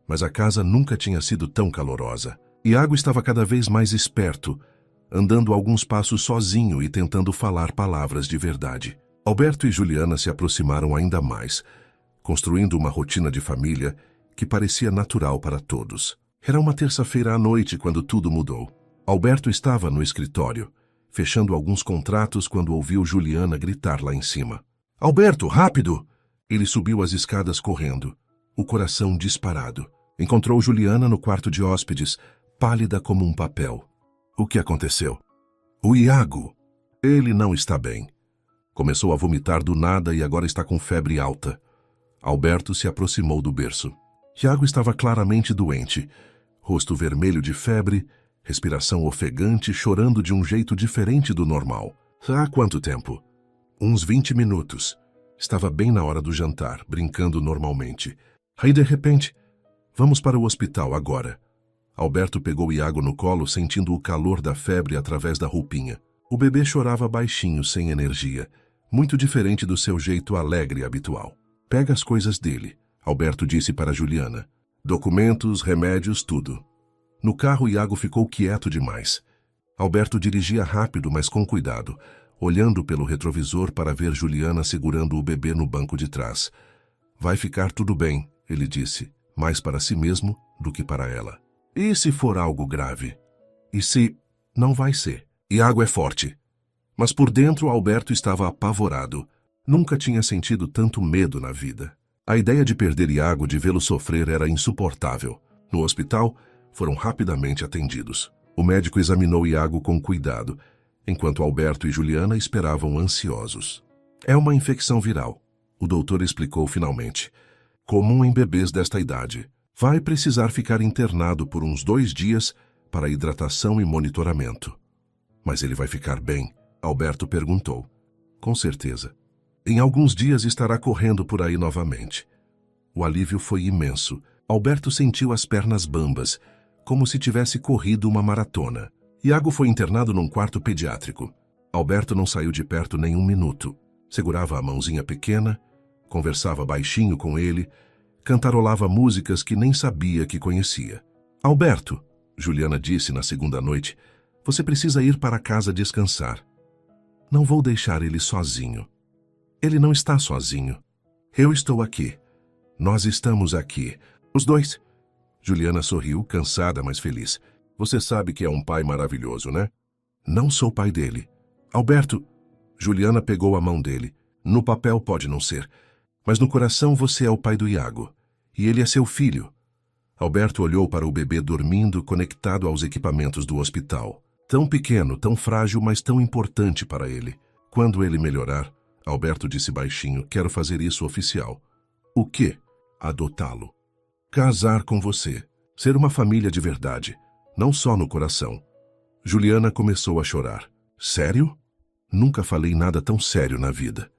mas a casa nunca tinha sido tão calorosa. Iago estava cada vez mais esperto, andando alguns passos sozinho e tentando falar palavras de verdade. Alberto e Juliana se aproximaram ainda mais, construindo uma rotina de família que parecia natural para todos. Era uma terça-feira à noite quando tudo mudou. Alberto estava no escritório, fechando alguns contratos quando ouviu Juliana gritar lá em cima. Alberto, rápido! Ele subiu as escadas correndo, o coração disparado. Encontrou Juliana no quarto de hóspedes, pálida como um papel. O que aconteceu? O Iago. Ele não está bem. Começou a vomitar do nada e agora está com febre alta. Alberto se aproximou do berço. Iago estava claramente doente, rosto vermelho de febre, respiração ofegante, chorando de um jeito diferente do normal. Há quanto tempo? Uns 20 minutos. Estava bem na hora do jantar, brincando normalmente. Aí, de repente, vamos para o hospital agora. Alberto pegou Iago no colo, sentindo o calor da febre através da roupinha. O bebê chorava baixinho, sem energia, muito diferente do seu jeito alegre habitual. Pega as coisas dele, Alberto disse para Juliana. Documentos, remédios, tudo. No carro, Iago ficou quieto demais. Alberto dirigia rápido, mas com cuidado, olhando pelo retrovisor para ver Juliana segurando o bebê no banco de trás. Vai ficar tudo bem, ele disse, mais para si mesmo do que para ela. E se for algo grave? E se... Não vai ser. Iago é forte. Mas por dentro, Alberto estava apavorado. Nunca tinha sentido tanto medo na vida. A ideia de perder Iago, de vê-lo sofrer, era insuportável. No hospital, foram rapidamente atendidos. O médico examinou Iago com cuidado. enquanto Alberto e Juliana esperavam ansiosos. É uma infecção viral, o doutor explicou finalmente. Comum em bebês desta idade. Vai precisar ficar internado por uns 2 dias para hidratação e monitoramento. Mas ele vai ficar bem? Alberto perguntou. Com certeza. Em alguns dias estará correndo por aí novamente. O alívio foi imenso. Alberto sentiu as pernas bambas, como se tivesse corrido uma maratona. Iago foi internado num quarto pediátrico. Alberto não saiu de perto nem 1 minuto. Segurava a mãozinha pequena, conversava baixinho com ele, cantarolava músicas que nem sabia que conhecia. Alberto, Juliana disse na segunda noite, você precisa ir para casa descansar. Não vou deixar ele sozinho. Ele não está sozinho. Eu estou aqui. Nós estamos aqui. Os dois. Juliana sorriu, cansada, mas feliz. Você sabe que é um pai maravilhoso, né? Não sou pai dele. Alberto, Juliana pegou a mão dele. No papel pode não ser, mas no coração você é o pai do Iago. E ele é seu filho. Alberto olhou para o bebê dormindo, conectado aos equipamentos do hospital. Tão pequeno, tão frágil, mas tão importante para ele. Quando ele melhorar, Alberto disse baixinho, quero fazer isso oficial. O quê? Adotá-lo. Casar com você. Ser uma família de verdade, não só no coração. Juliana começou a chorar. Sério? Nunca falei nada tão sério na vida.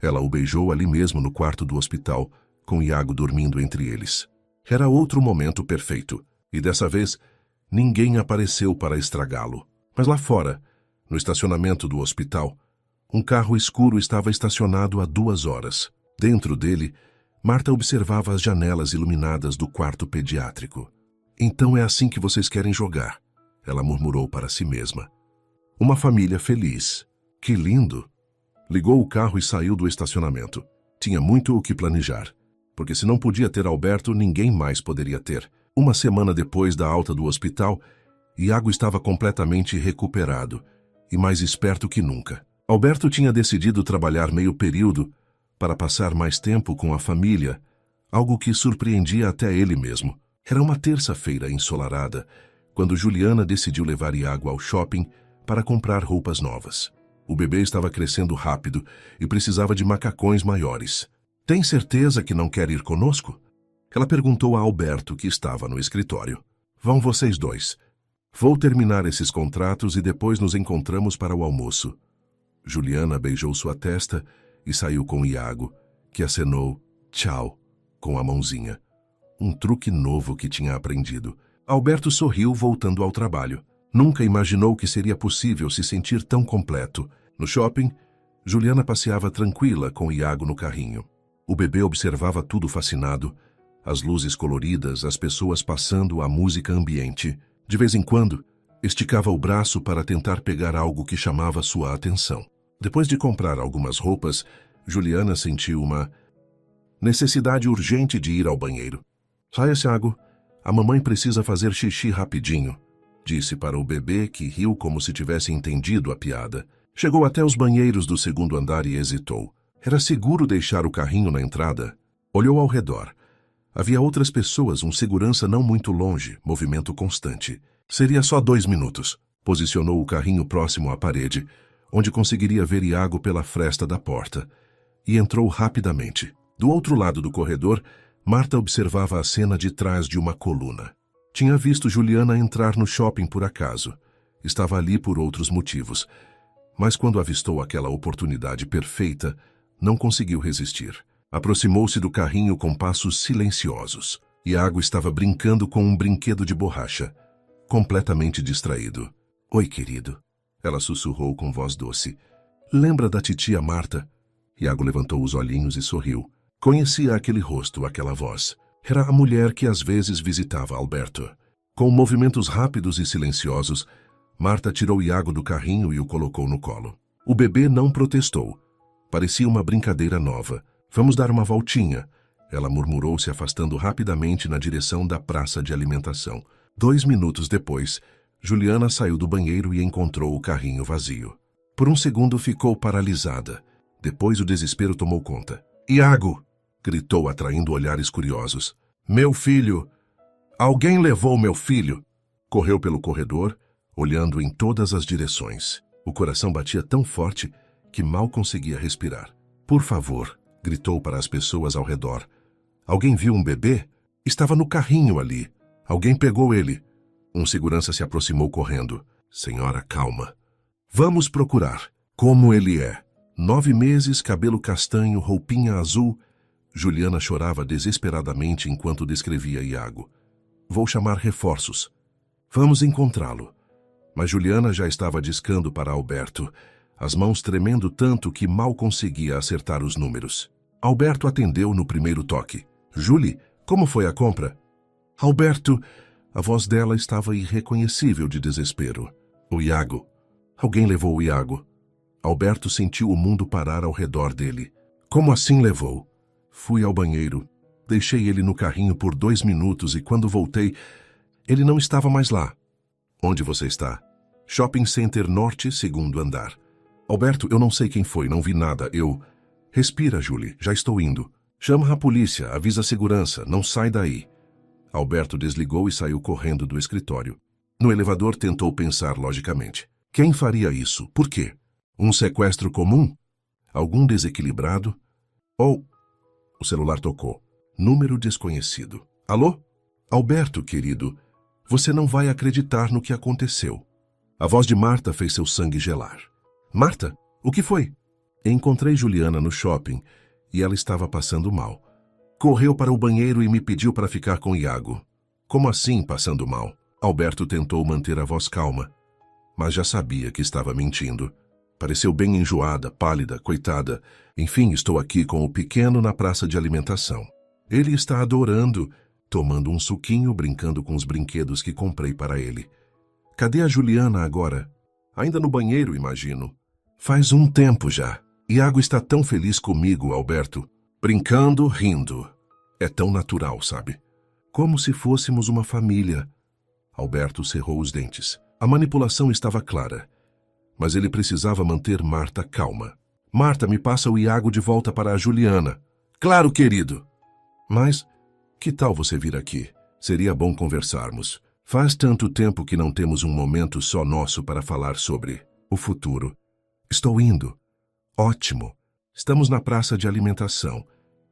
Ela o beijou ali mesmo no quarto do hospital, com Iago dormindo entre eles. Era outro momento perfeito, e dessa vez, ninguém apareceu para estragá-lo. Mas lá fora, no estacionamento do hospital, um carro escuro estava estacionado há 2 horas. Dentro dele, Marta observava as janelas iluminadas do quarto pediátrico. Então é assim que vocês querem jogar, ela murmurou para si mesma. Uma família feliz. Que lindo! Ligou o carro e saiu do estacionamento. Tinha muito o que planejar, porque se não podia ter Alberto, ninguém mais poderia ter. 1 semana depois da alta do hospital, Iago estava completamente recuperado e mais esperto que nunca. Alberto tinha decidido trabalhar meio período para passar mais tempo com a família, algo que surpreendia até ele mesmo. Era uma terça-feira ensolarada, quando Juliana decidiu levar Iago ao shopping para comprar roupas novas. O bebê estava crescendo rápido e precisava de macacões maiores. Tem certeza que não quer ir conosco? Ela perguntou a Alberto, que estava no escritório. Vão vocês 2. Vou terminar esses contratos e depois nos encontramos para o almoço. Juliana beijou sua testa e saiu com Iago, que acenou tchau com a mãozinha. Um truque novo que tinha aprendido. Alberto sorriu voltando ao trabalho. Nunca imaginou que seria possível se sentir tão completo. No shopping, Juliana passeava tranquila com Iago no carrinho. O bebê observava tudo fascinado, as luzes coloridas, as pessoas passando, a música ambiente. De vez em quando, esticava o braço para tentar pegar algo que chamava sua atenção. Depois de comprar algumas roupas, Juliana sentiu uma necessidade urgente de ir ao banheiro. Saia, Iago. A mamãe precisa fazer xixi rapidinho, disse para o bebê, que riu como se tivesse entendido a piada. Chegou até os banheiros do 2º andar e hesitou. Era seguro deixar o carrinho na entrada? Olhou ao redor. Havia outras pessoas, um segurança não muito longe, movimento constante. Seria só 2 minutos. Posicionou o carrinho próximo à parede, onde conseguiria ver Iago pela fresta da porta, e entrou rapidamente. Do outro lado do corredor, Marta observava a cena de trás de uma coluna. Tinha visto Juliana entrar no shopping por acaso. Estava ali por outros motivos. Mas quando avistou aquela oportunidade perfeita, não conseguiu resistir. Aproximou-se do carrinho com passos silenciosos. Iago estava brincando com um brinquedo de borracha, completamente distraído. Oi, querido. Ela sussurrou com voz doce. Lembra da titia Marta? Iago levantou os olhinhos e sorriu. Conhecia aquele rosto, aquela voz. Era a mulher que às vezes visitava Alberto. Com movimentos rápidos e silenciosos, Marta tirou Iago do carrinho e o colocou no colo. O bebê não protestou. Parecia uma brincadeira nova. Vamos dar uma voltinha, ela murmurou, se afastando rapidamente na direção da praça de alimentação. 2 minutos depois, Juliana saiu do banheiro e encontrou o carrinho vazio. Por um segundo ficou paralisada. Depois o desespero tomou conta. Iago! Gritou, atraindo olhares curiosos. Meu filho! Alguém levou meu filho! Correu pelo corredor, olhando em todas as direções. O coração batia tão forte que mal conseguia respirar. Por favor, gritou para as pessoas ao redor. Alguém viu um bebê? Estava no carrinho ali. Alguém pegou ele. Um segurança se aproximou correndo. Senhora, calma. Vamos procurar. Como ele é? 9 meses, cabelo castanho, roupinha azul. Juliana chorava desesperadamente enquanto descrevia Iago. Vou chamar reforços. Vamos encontrá-lo. Mas Juliana já estava discando para Alberto, as mãos tremendo tanto que mal conseguia acertar os números. Alberto atendeu no primeiro toque. Julie, como foi a compra? Alberto, a voz dela estava irreconhecível de desespero. O Iago. Alguém levou o Iago. Alberto sentiu o mundo parar ao redor dele. Como assim levou? Fui ao banheiro. Deixei ele no carrinho por 2 minutos e quando voltei, ele não estava mais lá. Onde você está? Shopping Center Norte, 2º andar. Alberto, eu não sei quem foi, não vi nada, Respira, Julie, já estou indo. Chama a polícia, avisa a segurança, não sai daí. Alberto desligou e saiu correndo do escritório. No elevador tentou pensar logicamente. Quem faria isso? Por quê? Um sequestro comum? Algum desequilibrado? Ou... O celular tocou. Número desconhecido. Alô? Alberto, querido, você não vai acreditar no que aconteceu. A voz de Marta fez seu sangue gelar. Marta, o que foi? Encontrei Juliana no shopping e ela estava passando mal. Correu para o banheiro e me pediu para ficar com Iago. Como assim, passando mal? Alberto tentou manter a voz calma, mas já sabia que estava mentindo. Pareceu bem enjoada, pálida, coitada. Enfim, estou aqui com o pequeno na praça de alimentação. Ele está adorando, tomando um suquinho, brincando com os brinquedos que comprei para ele. Cadê a Juliana agora? Ainda no banheiro, imagino. Faz um tempo já. Iago está tão feliz comigo, Alberto. Brincando, rindo. É tão natural, sabe? Como se fôssemos uma família. Alberto cerrou os dentes. A manipulação estava clara. Mas ele precisava manter Marta calma. Marta, me passa o Iago de volta para a Juliana. Claro, querido. Mas, que tal você vir aqui? Seria bom conversarmos. Faz tanto tempo que não temos um momento só nosso para falar sobre o futuro. Estou indo. Ótimo. Estamos na praça de alimentação.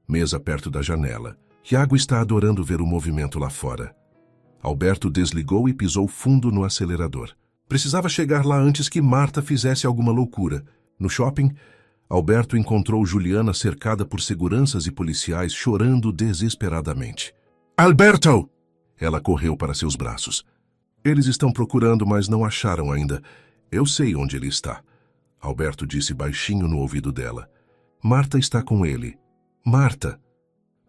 Mesa perto da janela. Iago está adorando ver o movimento lá fora. Alberto desligou e pisou fundo no acelerador. Precisava chegar lá antes que Marta fizesse alguma loucura. No shopping, Alberto encontrou Juliana cercada por seguranças e policiais chorando desesperadamente. Alberto! Ela correu para seus braços. Eles estão procurando, mas não acharam ainda. Eu sei onde ele está. Alberto disse baixinho no ouvido dela. Marta está com ele. Marta!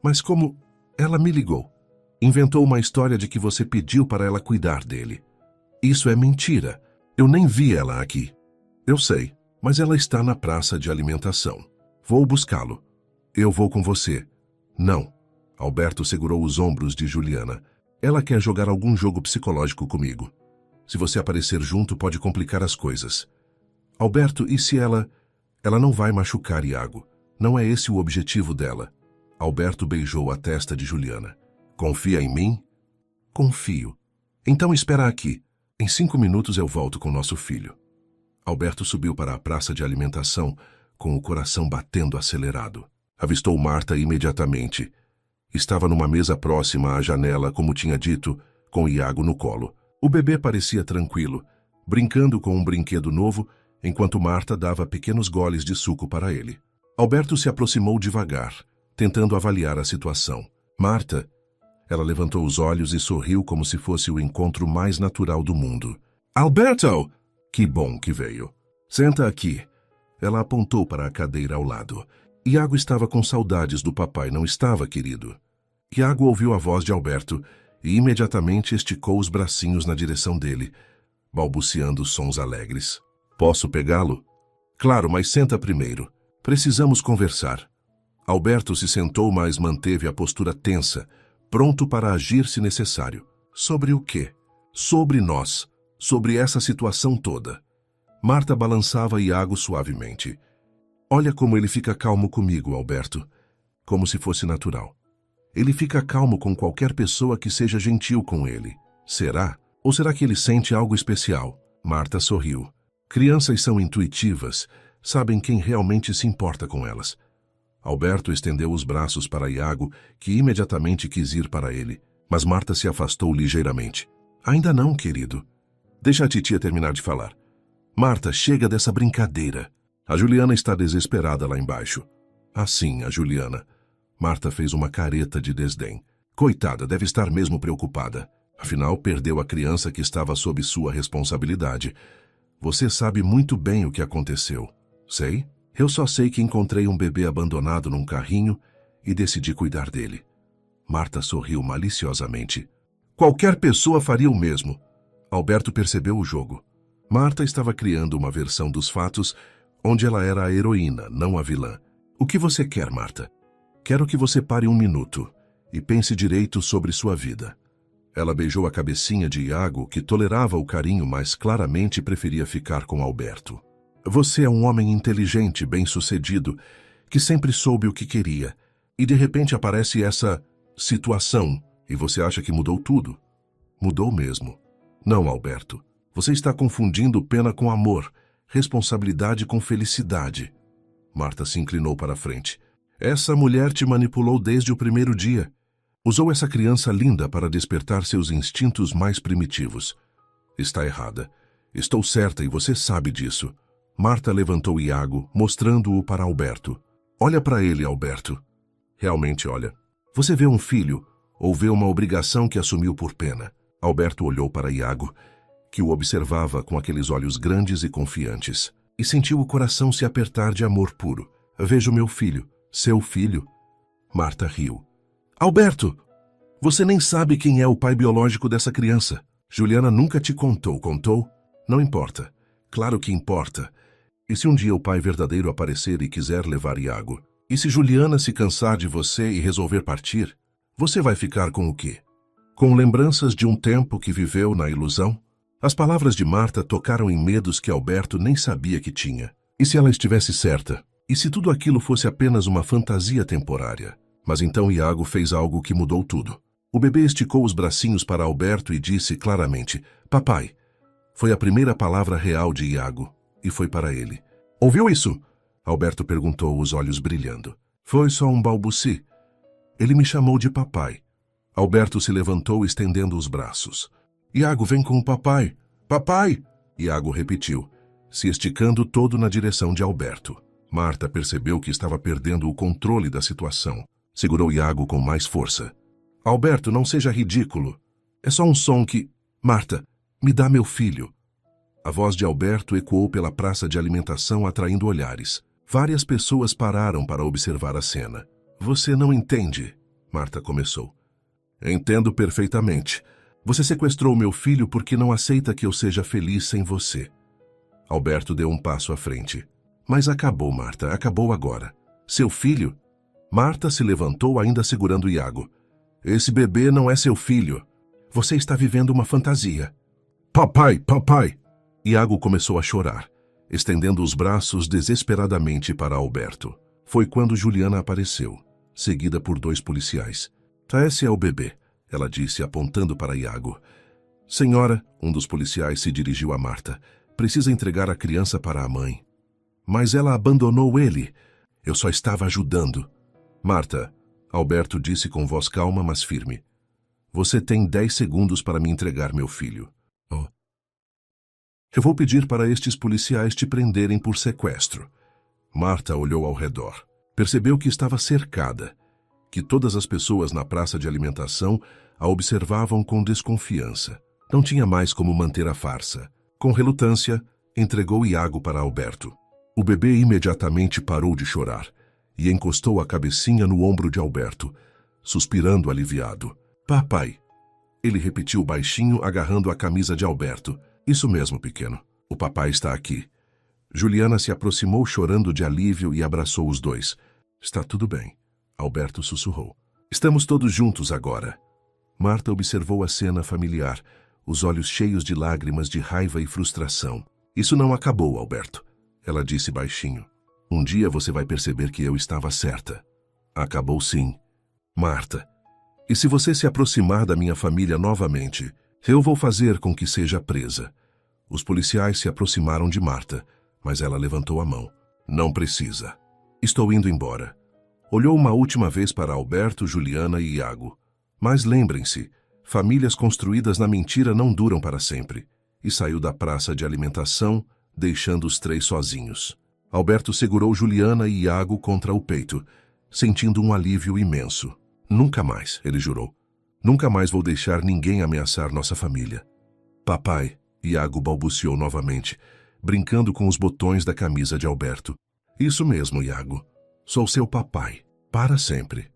Mas como... Ela me ligou. Inventou uma história de que você pediu para ela cuidar dele. Isso é mentira. Eu nem vi ela aqui. Eu sei, mas ela está na praça de alimentação. Vou buscá-lo. Eu vou com você. Não. Alberto segurou os ombros de Juliana. Ela quer jogar algum jogo psicológico comigo. Se você aparecer junto, pode complicar as coisas. Alberto, e se ela... Ela não vai machucar Iago. Não é esse o objetivo dela. Alberto beijou a testa de Juliana. Confia em mim? Confio. Então espera aqui. Em 5 minutos eu volto com nosso filho. Alberto subiu para a praça de alimentação, com o coração batendo acelerado. Avistou Marta imediatamente. Estava numa mesa próxima à janela, como tinha dito, com Iago no colo. O bebê parecia tranquilo, brincando com um brinquedo novo, enquanto Marta dava pequenos goles de suco para ele. Alberto se aproximou devagar, tentando avaliar a situação. Marta... Ela levantou os olhos e sorriu como se fosse o encontro mais natural do mundo. Alberto! Que bom que veio. Senta aqui. Ela apontou para a cadeira ao lado. Iago estava com saudades do papai, não estava, querido? Iago ouviu a voz de Alberto e imediatamente esticou os bracinhos na direção dele, balbuciando sons alegres. Posso pegá-lo? Claro, mas senta primeiro. Precisamos conversar. Alberto se sentou, mas manteve a postura tensa, pronto para agir se necessário. Sobre o quê? Sobre nós. Sobre essa situação toda. Marta balançava Iago suavemente. Olha como ele fica calmo comigo, Alberto. Como se fosse natural. Ele fica calmo com qualquer pessoa que seja gentil com ele. Será? Ou será que ele sente algo especial? Marta sorriu. Crianças são intuitivas, sabem quem realmente se importa com elas. Alberto estendeu os braços para Iago, que imediatamente quis ir para ele, mas Marta se afastou ligeiramente. Ainda não, querido. Deixa a titia terminar de falar. Marta, chega dessa brincadeira. A Juliana está desesperada lá embaixo. Assim, a Juliana. Marta fez uma careta de desdém. Coitada, deve estar mesmo preocupada. Afinal, perdeu a criança que estava sob sua responsabilidade. Você sabe muito bem o que aconteceu. Sei? Eu só sei que encontrei um bebê abandonado num carrinho e decidi cuidar dele. Marta sorriu maliciosamente. Qualquer pessoa faria o mesmo. Alberto percebeu o jogo. Marta estava criando uma versão dos fatos onde ela era a heroína, não a vilã. O que você quer, Marta? Quero que você pare um minuto e pense direito sobre sua vida. Ela beijou a cabecinha de Iago, que tolerava o carinho, mas claramente preferia ficar com Alberto. Você é um homem inteligente, bem-sucedido, que sempre soube o que queria. E de repente aparece essa situação e você acha que mudou tudo? Mudou mesmo. Não, Alberto. Você está confundindo pena com amor, responsabilidade com felicidade. Marta se inclinou para a frente. Essa mulher te manipulou desde o primeiro dia. Usou essa criança linda para despertar seus instintos mais primitivos. Está errada. Estou certa e você sabe disso. Marta levantou Iago, mostrando-o para Alberto. Olha para ele, Alberto. Realmente olha. Você vê um filho ou vê uma obrigação que assumiu por pena? Alberto olhou para Iago, que o observava com aqueles olhos grandes e confiantes, e sentiu o coração se apertar de amor puro. Vejo meu filho, seu filho. Marta riu. Alberto, você nem sabe quem é o pai biológico dessa criança. Juliana nunca te contou, contou? Não importa. Claro que importa. E se um dia o pai verdadeiro aparecer e quiser levar Iago? E se Juliana se cansar de você e resolver partir? Você vai ficar com o quê? Com lembranças de um tempo que viveu na ilusão? As palavras de Marta tocaram em medos que Alberto nem sabia que tinha. E se ela estivesse certa? E se tudo aquilo fosse apenas uma fantasia temporária? Mas então Iago fez algo que mudou tudo. O bebê esticou os bracinhos para Alberto e disse claramente, papai. Foi a primeira palavra real de Iago, e foi para ele. Ouviu isso? Alberto perguntou, os olhos brilhando. Foi só um balbuci. Ele me chamou de papai. Alberto se levantou estendendo os braços. Iago, vem com o papai. Papai! Iago repetiu, se esticando todo na direção de Alberto. Marta percebeu que estava perdendo o controle da situação. Segurou Iago com mais força. Alberto, não seja ridículo. É só um som que... Marta, me dá meu filho. A voz de Alberto ecoou pela praça de alimentação, atraindo olhares. Várias pessoas pararam para observar a cena. Você não entende, Marta começou. Entendo perfeitamente. Você sequestrou meu filho porque não aceita que eu seja feliz sem você. Alberto deu um passo à frente. Mas acabou, Marta, acabou agora. Seu filho? Marta se levantou, ainda segurando Iago. Esse bebê não é seu filho. Você está vivendo uma fantasia. Papai, papai! Iago começou a chorar, estendendo os braços desesperadamente para Alberto. Foi quando Juliana apareceu, seguida por 2 policiais. Esse é o bebê, ela disse, apontando para Iago. Senhora, um dos policiais se dirigiu a Marta. Precisa entregar a criança para a mãe. Mas ela abandonou ele. Eu só estava ajudando. Marta, Alberto disse com voz calma, mas firme. Você tem 10 segundos para me entregar meu filho. Oh. Eu vou pedir para estes policiais te prenderem por sequestro. Marta olhou ao redor. Percebeu que estava cercada, que todas as pessoas na praça de alimentação a observavam com desconfiança. Não tinha mais como manter a farsa. Com relutância, entregou Iago para Alberto. O bebê imediatamente parou de chorar e encostou a cabecinha no ombro de Alberto, suspirando aliviado. Papai, ele repetiu baixinho, agarrando a camisa de Alberto. Isso mesmo, pequeno. O papai está aqui. Juliana se aproximou chorando de alívio e abraçou os 2. Está tudo bem, Alberto sussurrou. Estamos todos juntos agora. Marta observou a cena familiar, os olhos cheios de lágrimas de raiva e frustração. Isso não acabou, Alberto, ela disse baixinho. Um dia você vai perceber que eu estava certa. Acabou sim. Marta, e se você se aproximar da minha família novamente, eu vou fazer com que seja presa. Os policiais se aproximaram de Marta, mas ela levantou a mão. Não precisa. Estou indo embora. Olhou uma última vez para Alberto, Juliana e Iago. Mas lembrem-se, famílias construídas na mentira não duram para sempre. E saiu da praça de alimentação, deixando os três sozinhos. Alberto segurou Juliana e Iago contra o peito, sentindo um alívio imenso. Nunca mais, ele jurou. Nunca mais vou deixar ninguém ameaçar nossa família. Papai, Iago balbuciou novamente, brincando com os botões da camisa de Alberto. Isso mesmo, Iago. Sou seu papai, para sempre.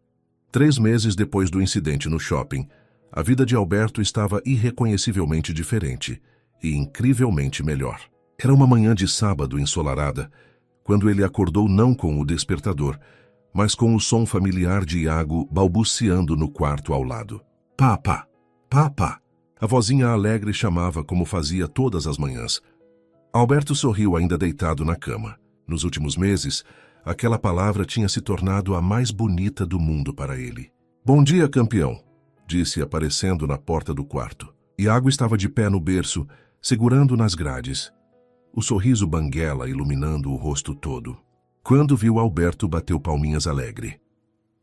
3 meses depois do incidente no shopping, a vida de Alberto estava irreconhecivelmente diferente e incrivelmente melhor. Era uma manhã de sábado ensolarada, quando ele acordou não com o despertador, mas com o som familiar de Iago balbuciando no quarto ao lado. Papa! Papa! A vozinha alegre chamava como fazia todas as manhãs. Alberto sorriu ainda deitado na cama. Nos últimos meses, aquela palavra tinha se tornado a mais bonita do mundo para ele. Bom dia, campeão, disse aparecendo na porta do quarto. Iago estava de pé no berço, segurando nas grades. O sorriso banguela iluminando o rosto todo. Quando viu Alberto, bateu palminhas alegre.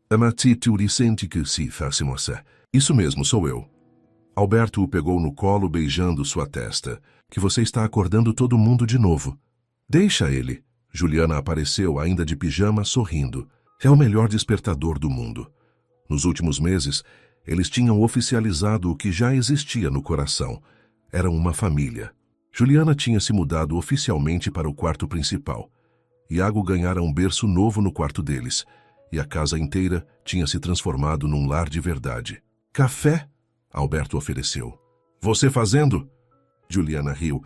Amati tu sente que se faz moça. Isso mesmo, sou eu. Alberto o pegou no colo, beijando sua testa. Que você está acordando todo mundo de novo. Deixa ele. Juliana apareceu, ainda de pijama, sorrindo. É o melhor despertador do mundo. Nos últimos meses, eles tinham oficializado o que já existia no coração. Eram uma família. Juliana tinha se mudado oficialmente para o quarto principal. Iago ganhara um berço novo no quarto deles, e a casa inteira tinha se transformado num lar de verdade. Café? Alberto ofereceu. Você fazendo? Juliana riu.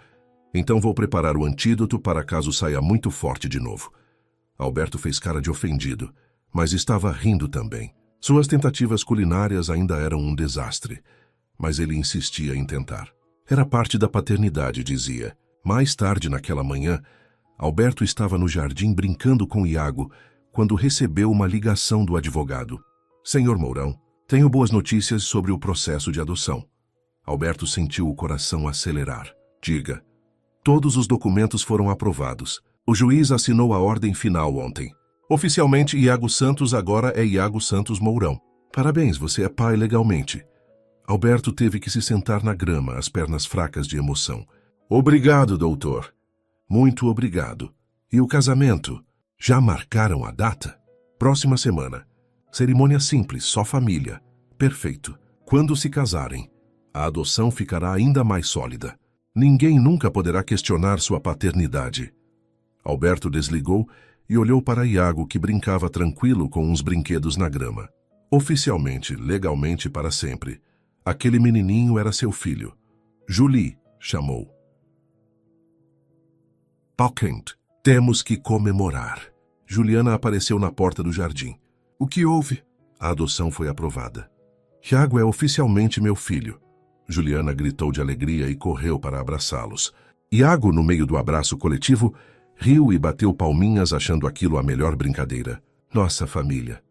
Então vou preparar o antídoto para caso saia muito forte de novo. Alberto fez cara de ofendido, mas estava rindo também. Suas tentativas culinárias ainda eram um desastre, mas ele insistia em tentar. Era parte da paternidade, dizia. Mais tarde naquela manhã, Alberto estava no jardim brincando com Iago, quando recebeu uma ligação do advogado. Senhor Mourão, tenho boas notícias sobre o processo de adoção. Alberto sentiu o coração acelerar. Diga. Todos os documentos foram aprovados. O juiz assinou a ordem final ontem. Oficialmente, Iago Santos agora é Iago Santos Mourão. Parabéns, você é pai legalmente. Alberto teve que se sentar na grama, as pernas fracas de emoção. Obrigado, doutor. Muito obrigado. E o casamento? Já marcaram a data? Próxima semana. Cerimônia simples, só família. Perfeito. Quando se casarem, a adoção ficará ainda mais sólida. Ninguém nunca poderá questionar sua paternidade. Alberto desligou e olhou para Iago, que brincava tranquilo com uns brinquedos na grama. Oficialmente, legalmente para sempre, aquele menininho era seu filho. Julie, chamou. Pauquent, temos que comemorar. Juliana apareceu na porta do jardim. O que houve? A adoção foi aprovada. Iago é oficialmente meu filho. Juliana gritou de alegria e correu para abraçá-los. Iago, no meio do abraço coletivo, riu e bateu palminhas, achando aquilo a melhor brincadeira. Nossa família.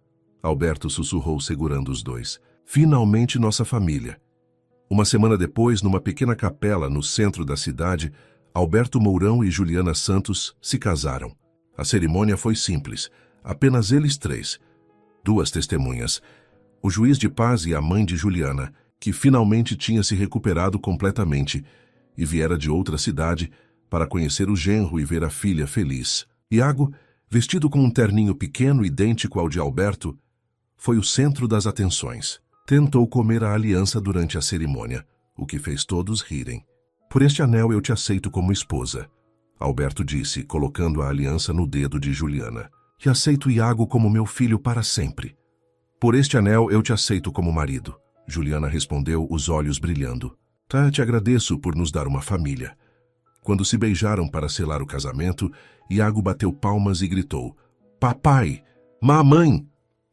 Alberto sussurrou, segurando os dois. Finalmente nossa família. Uma semana depois, numa pequena capela no centro da cidade, Alberto Mourão e Juliana Santos se casaram. A cerimônia foi simples, apenas eles três. 2 testemunhas, o juiz de paz e a mãe de Juliana, que finalmente tinha se recuperado completamente e viera de outra cidade para conhecer o genro e ver a filha feliz. Iago, vestido com um terninho pequeno idêntico ao de Alberto, foi o centro das atenções. Tentou comer a aliança durante a cerimônia, o que fez todos rirem. Por este anel eu te aceito como esposa, Alberto disse, colocando a aliança no dedo de Juliana. E aceito Iago como meu filho para sempre. Por este anel eu te aceito como marido, Juliana respondeu, os olhos brilhando. Te agradeço por nos dar uma família. Quando se beijaram para selar o casamento, Iago bateu palmas e gritou. Papai! Mamãe!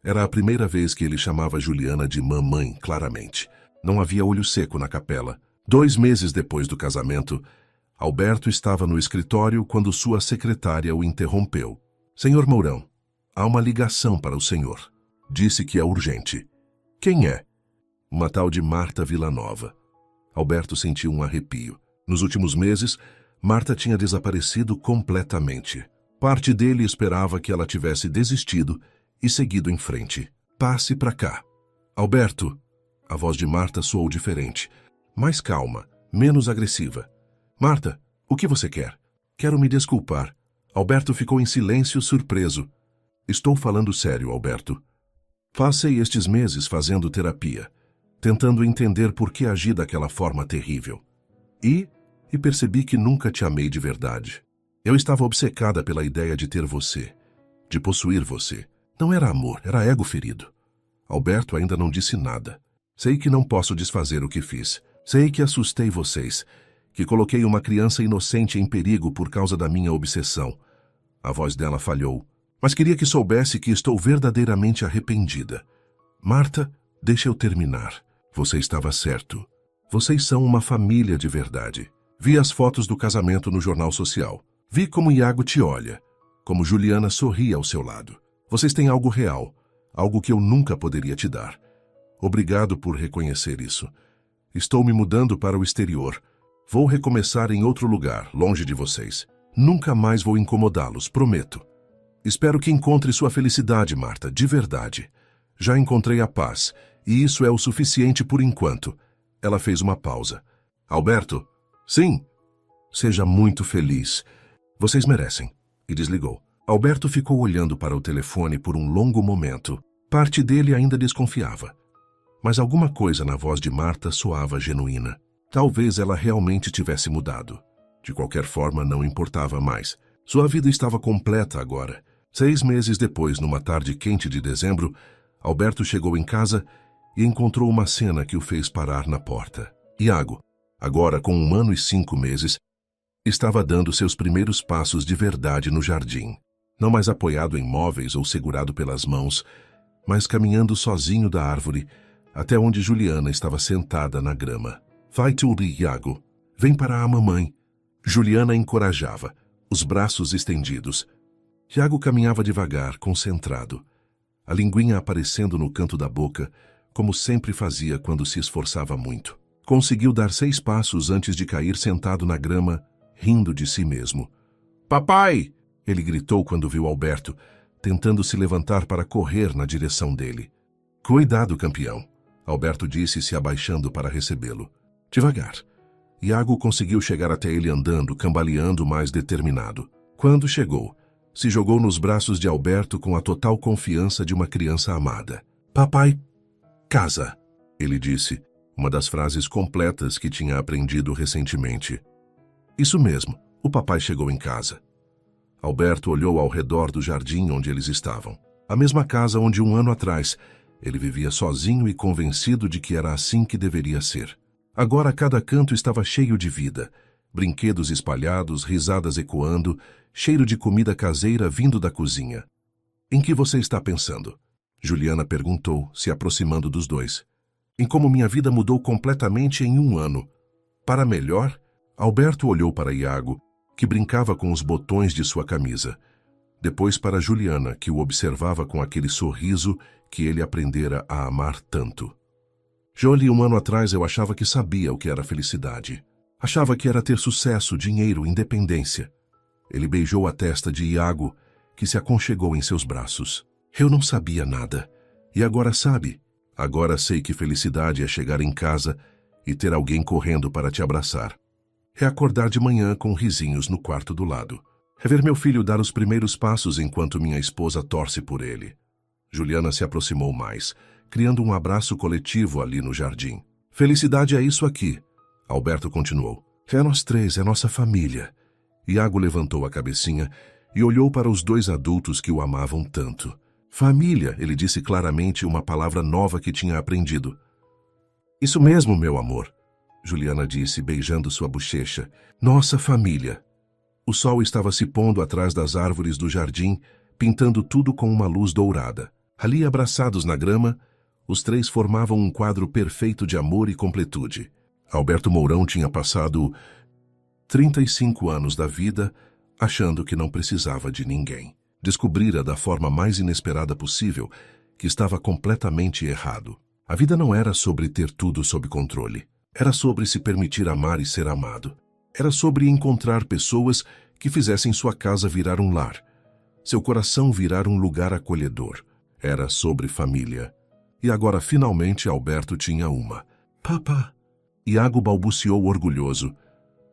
Era a primeira vez que ele chamava Juliana de mamãe, claramente. Não havia olho seco na capela. 2 meses depois do casamento, Alberto estava no escritório quando sua secretária o interrompeu. Senhor Mourão, há uma ligação para o senhor. Disse que é urgente. Quem é? Uma tal de Marta Villanova. Alberto sentiu um arrepio. Nos últimos meses, Marta tinha desaparecido completamente. Parte dele esperava que ela tivesse desistido e seguido em frente. Passe para cá. Alberto. A voz de Marta soou diferente, mais calma, menos agressiva. Marta, o que você quer? Quero me desculpar. Alberto ficou em silêncio, surpreso. Estou falando sério, Alberto. Passei estes meses fazendo terapia, tentando entender por que agi daquela forma terrível. E percebi que nunca te amei de verdade. Eu estava obcecada pela ideia de ter você, de possuir você. Não era amor, era ego ferido. Alberto ainda não disse nada. Sei que não posso desfazer o que fiz. Sei que assustei vocês, que coloquei uma criança inocente em perigo por causa da minha obsessão. A voz dela falhou, mas queria que soubesse que estou verdadeiramente arrependida. Marta, deixa eu terminar. Você estava certo. Vocês são uma família de verdade. Vi as fotos do casamento no jornal social. Vi como Iago te olha, como Juliana sorri ao seu lado. Vocês têm algo real, algo que eu nunca poderia te dar. Obrigado por reconhecer isso. Estou me mudando para o exterior. Vou recomeçar em outro lugar, longe de vocês. Nunca mais vou incomodá-los, prometo. Espero que encontre sua felicidade, Marta, de verdade. Já encontrei a paz, e isso é o suficiente por enquanto. Ela fez uma pausa. Alberto? Sim. Seja muito feliz. Vocês merecem. E desligou. Alberto ficou olhando para o telefone por um longo momento. Parte dele ainda desconfiava. Mas alguma coisa na voz de Marta soava genuína. Talvez ela realmente tivesse mudado. De qualquer forma, não importava mais. Sua vida estava completa agora. 6 meses depois, numa tarde quente de dezembro, Alberto chegou em casa e encontrou uma cena que o fez parar na porta. Iago, agora com 1 ano e 5 meses, estava dando seus primeiros passos de verdade no jardim. Não mais apoiado em móveis ou segurado pelas mãos, mas caminhando sozinho da árvore, até onde Juliana estava sentada na grama. Vai, Turi, Iago. Vem para a mamãe. Juliana encorajava, os braços estendidos. Iago caminhava devagar, concentrado, a linguinha aparecendo no canto da boca, como sempre fazia quando se esforçava muito. Conseguiu dar 6 passos antes de cair sentado na grama, rindo de si mesmo. Papai! Ele gritou quando viu Alberto, tentando se levantar para correr na direção dele. Cuidado, campeão, Alberto disse, se abaixando para recebê-lo. Devagar. Iago conseguiu chegar até ele andando, cambaleando, mais determinado. Quando chegou, se jogou nos braços de Alberto com a total confiança de uma criança amada. Papai, casa, ele disse, uma das frases completas que tinha aprendido recentemente. Isso mesmo, o papai chegou em casa. Alberto olhou ao redor do jardim onde eles estavam. A mesma casa onde 1 ano atrás ele vivia sozinho e convencido de que era assim que deveria ser. Agora cada canto estava cheio de vida. Brinquedos espalhados, risadas ecoando, cheiro de comida caseira vindo da cozinha. Em que você está pensando? Juliana perguntou, se aproximando dos dois. Em como minha vida mudou completamente em 1 ano. Para melhor? Alberto olhou para Iago, que brincava com os botões de sua camisa. Depois para Juliana, que o observava com aquele sorriso que ele aprendera a amar tanto. Jolie, 1 ano atrás eu achava que sabia o que era felicidade. Achava que era ter sucesso, dinheiro, independência. Ele beijou a testa de Iago, que se aconchegou em seus braços. Eu não sabia nada. E agora sabe? Agora sei que felicidade é chegar em casa e ter alguém correndo para te abraçar. É acordar de manhã com risinhos no quarto do lado. É ver meu filho dar os primeiros passos enquanto minha esposa torce por ele. Juliana se aproximou mais, criando um abraço coletivo ali no jardim. Felicidade é isso aqui, Alberto continuou. É nós 3, é nossa família. Iago levantou a cabecinha e olhou para os 2 adultos que o amavam tanto. Família, ele disse claramente, uma palavra nova que tinha aprendido. Isso mesmo, meu amor, Juliana disse, beijando sua bochecha. Nossa família. O sol estava se pondo atrás das árvores do jardim, pintando tudo com uma luz dourada. Ali, abraçados na grama, os 3 formavam um quadro perfeito de amor e completude. Alberto Mourão tinha passado 35 anos da vida achando que não precisava de ninguém. Descobrira da forma mais inesperada possível que estava completamente errado. A vida não era sobre ter tudo sob controle. Era sobre se permitir amar e ser amado. Era sobre encontrar pessoas que fizessem sua casa virar um lar, seu coração virar um lugar acolhedor. Era sobre família. E agora, finalmente, Alberto tinha uma. Papá! Iago balbuciou orgulhoso,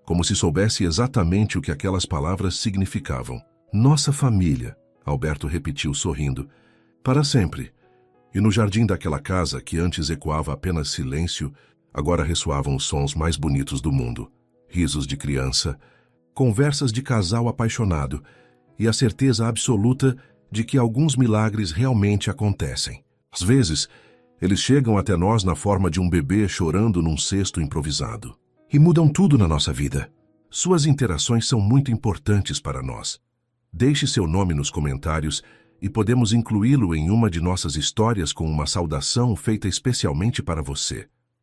como se soubesse exatamente o que aquelas palavras significavam. Nossa família, Alberto repetiu sorrindo. Para sempre. E no jardim daquela casa, que antes ecoava apenas silêncio, agora ressoavam os sons mais bonitos do mundo. Risos de criança, conversas de casal apaixonado e a certeza absoluta de que alguns milagres realmente acontecem. Às vezes, eles chegam até nós na forma de um bebê chorando num cesto improvisado. E mudam tudo na nossa vida. Suas interações são muito importantes para nós. Deixe seu nome nos comentários e podemos incluí-lo em uma de nossas histórias com uma saudação feita especialmente para você.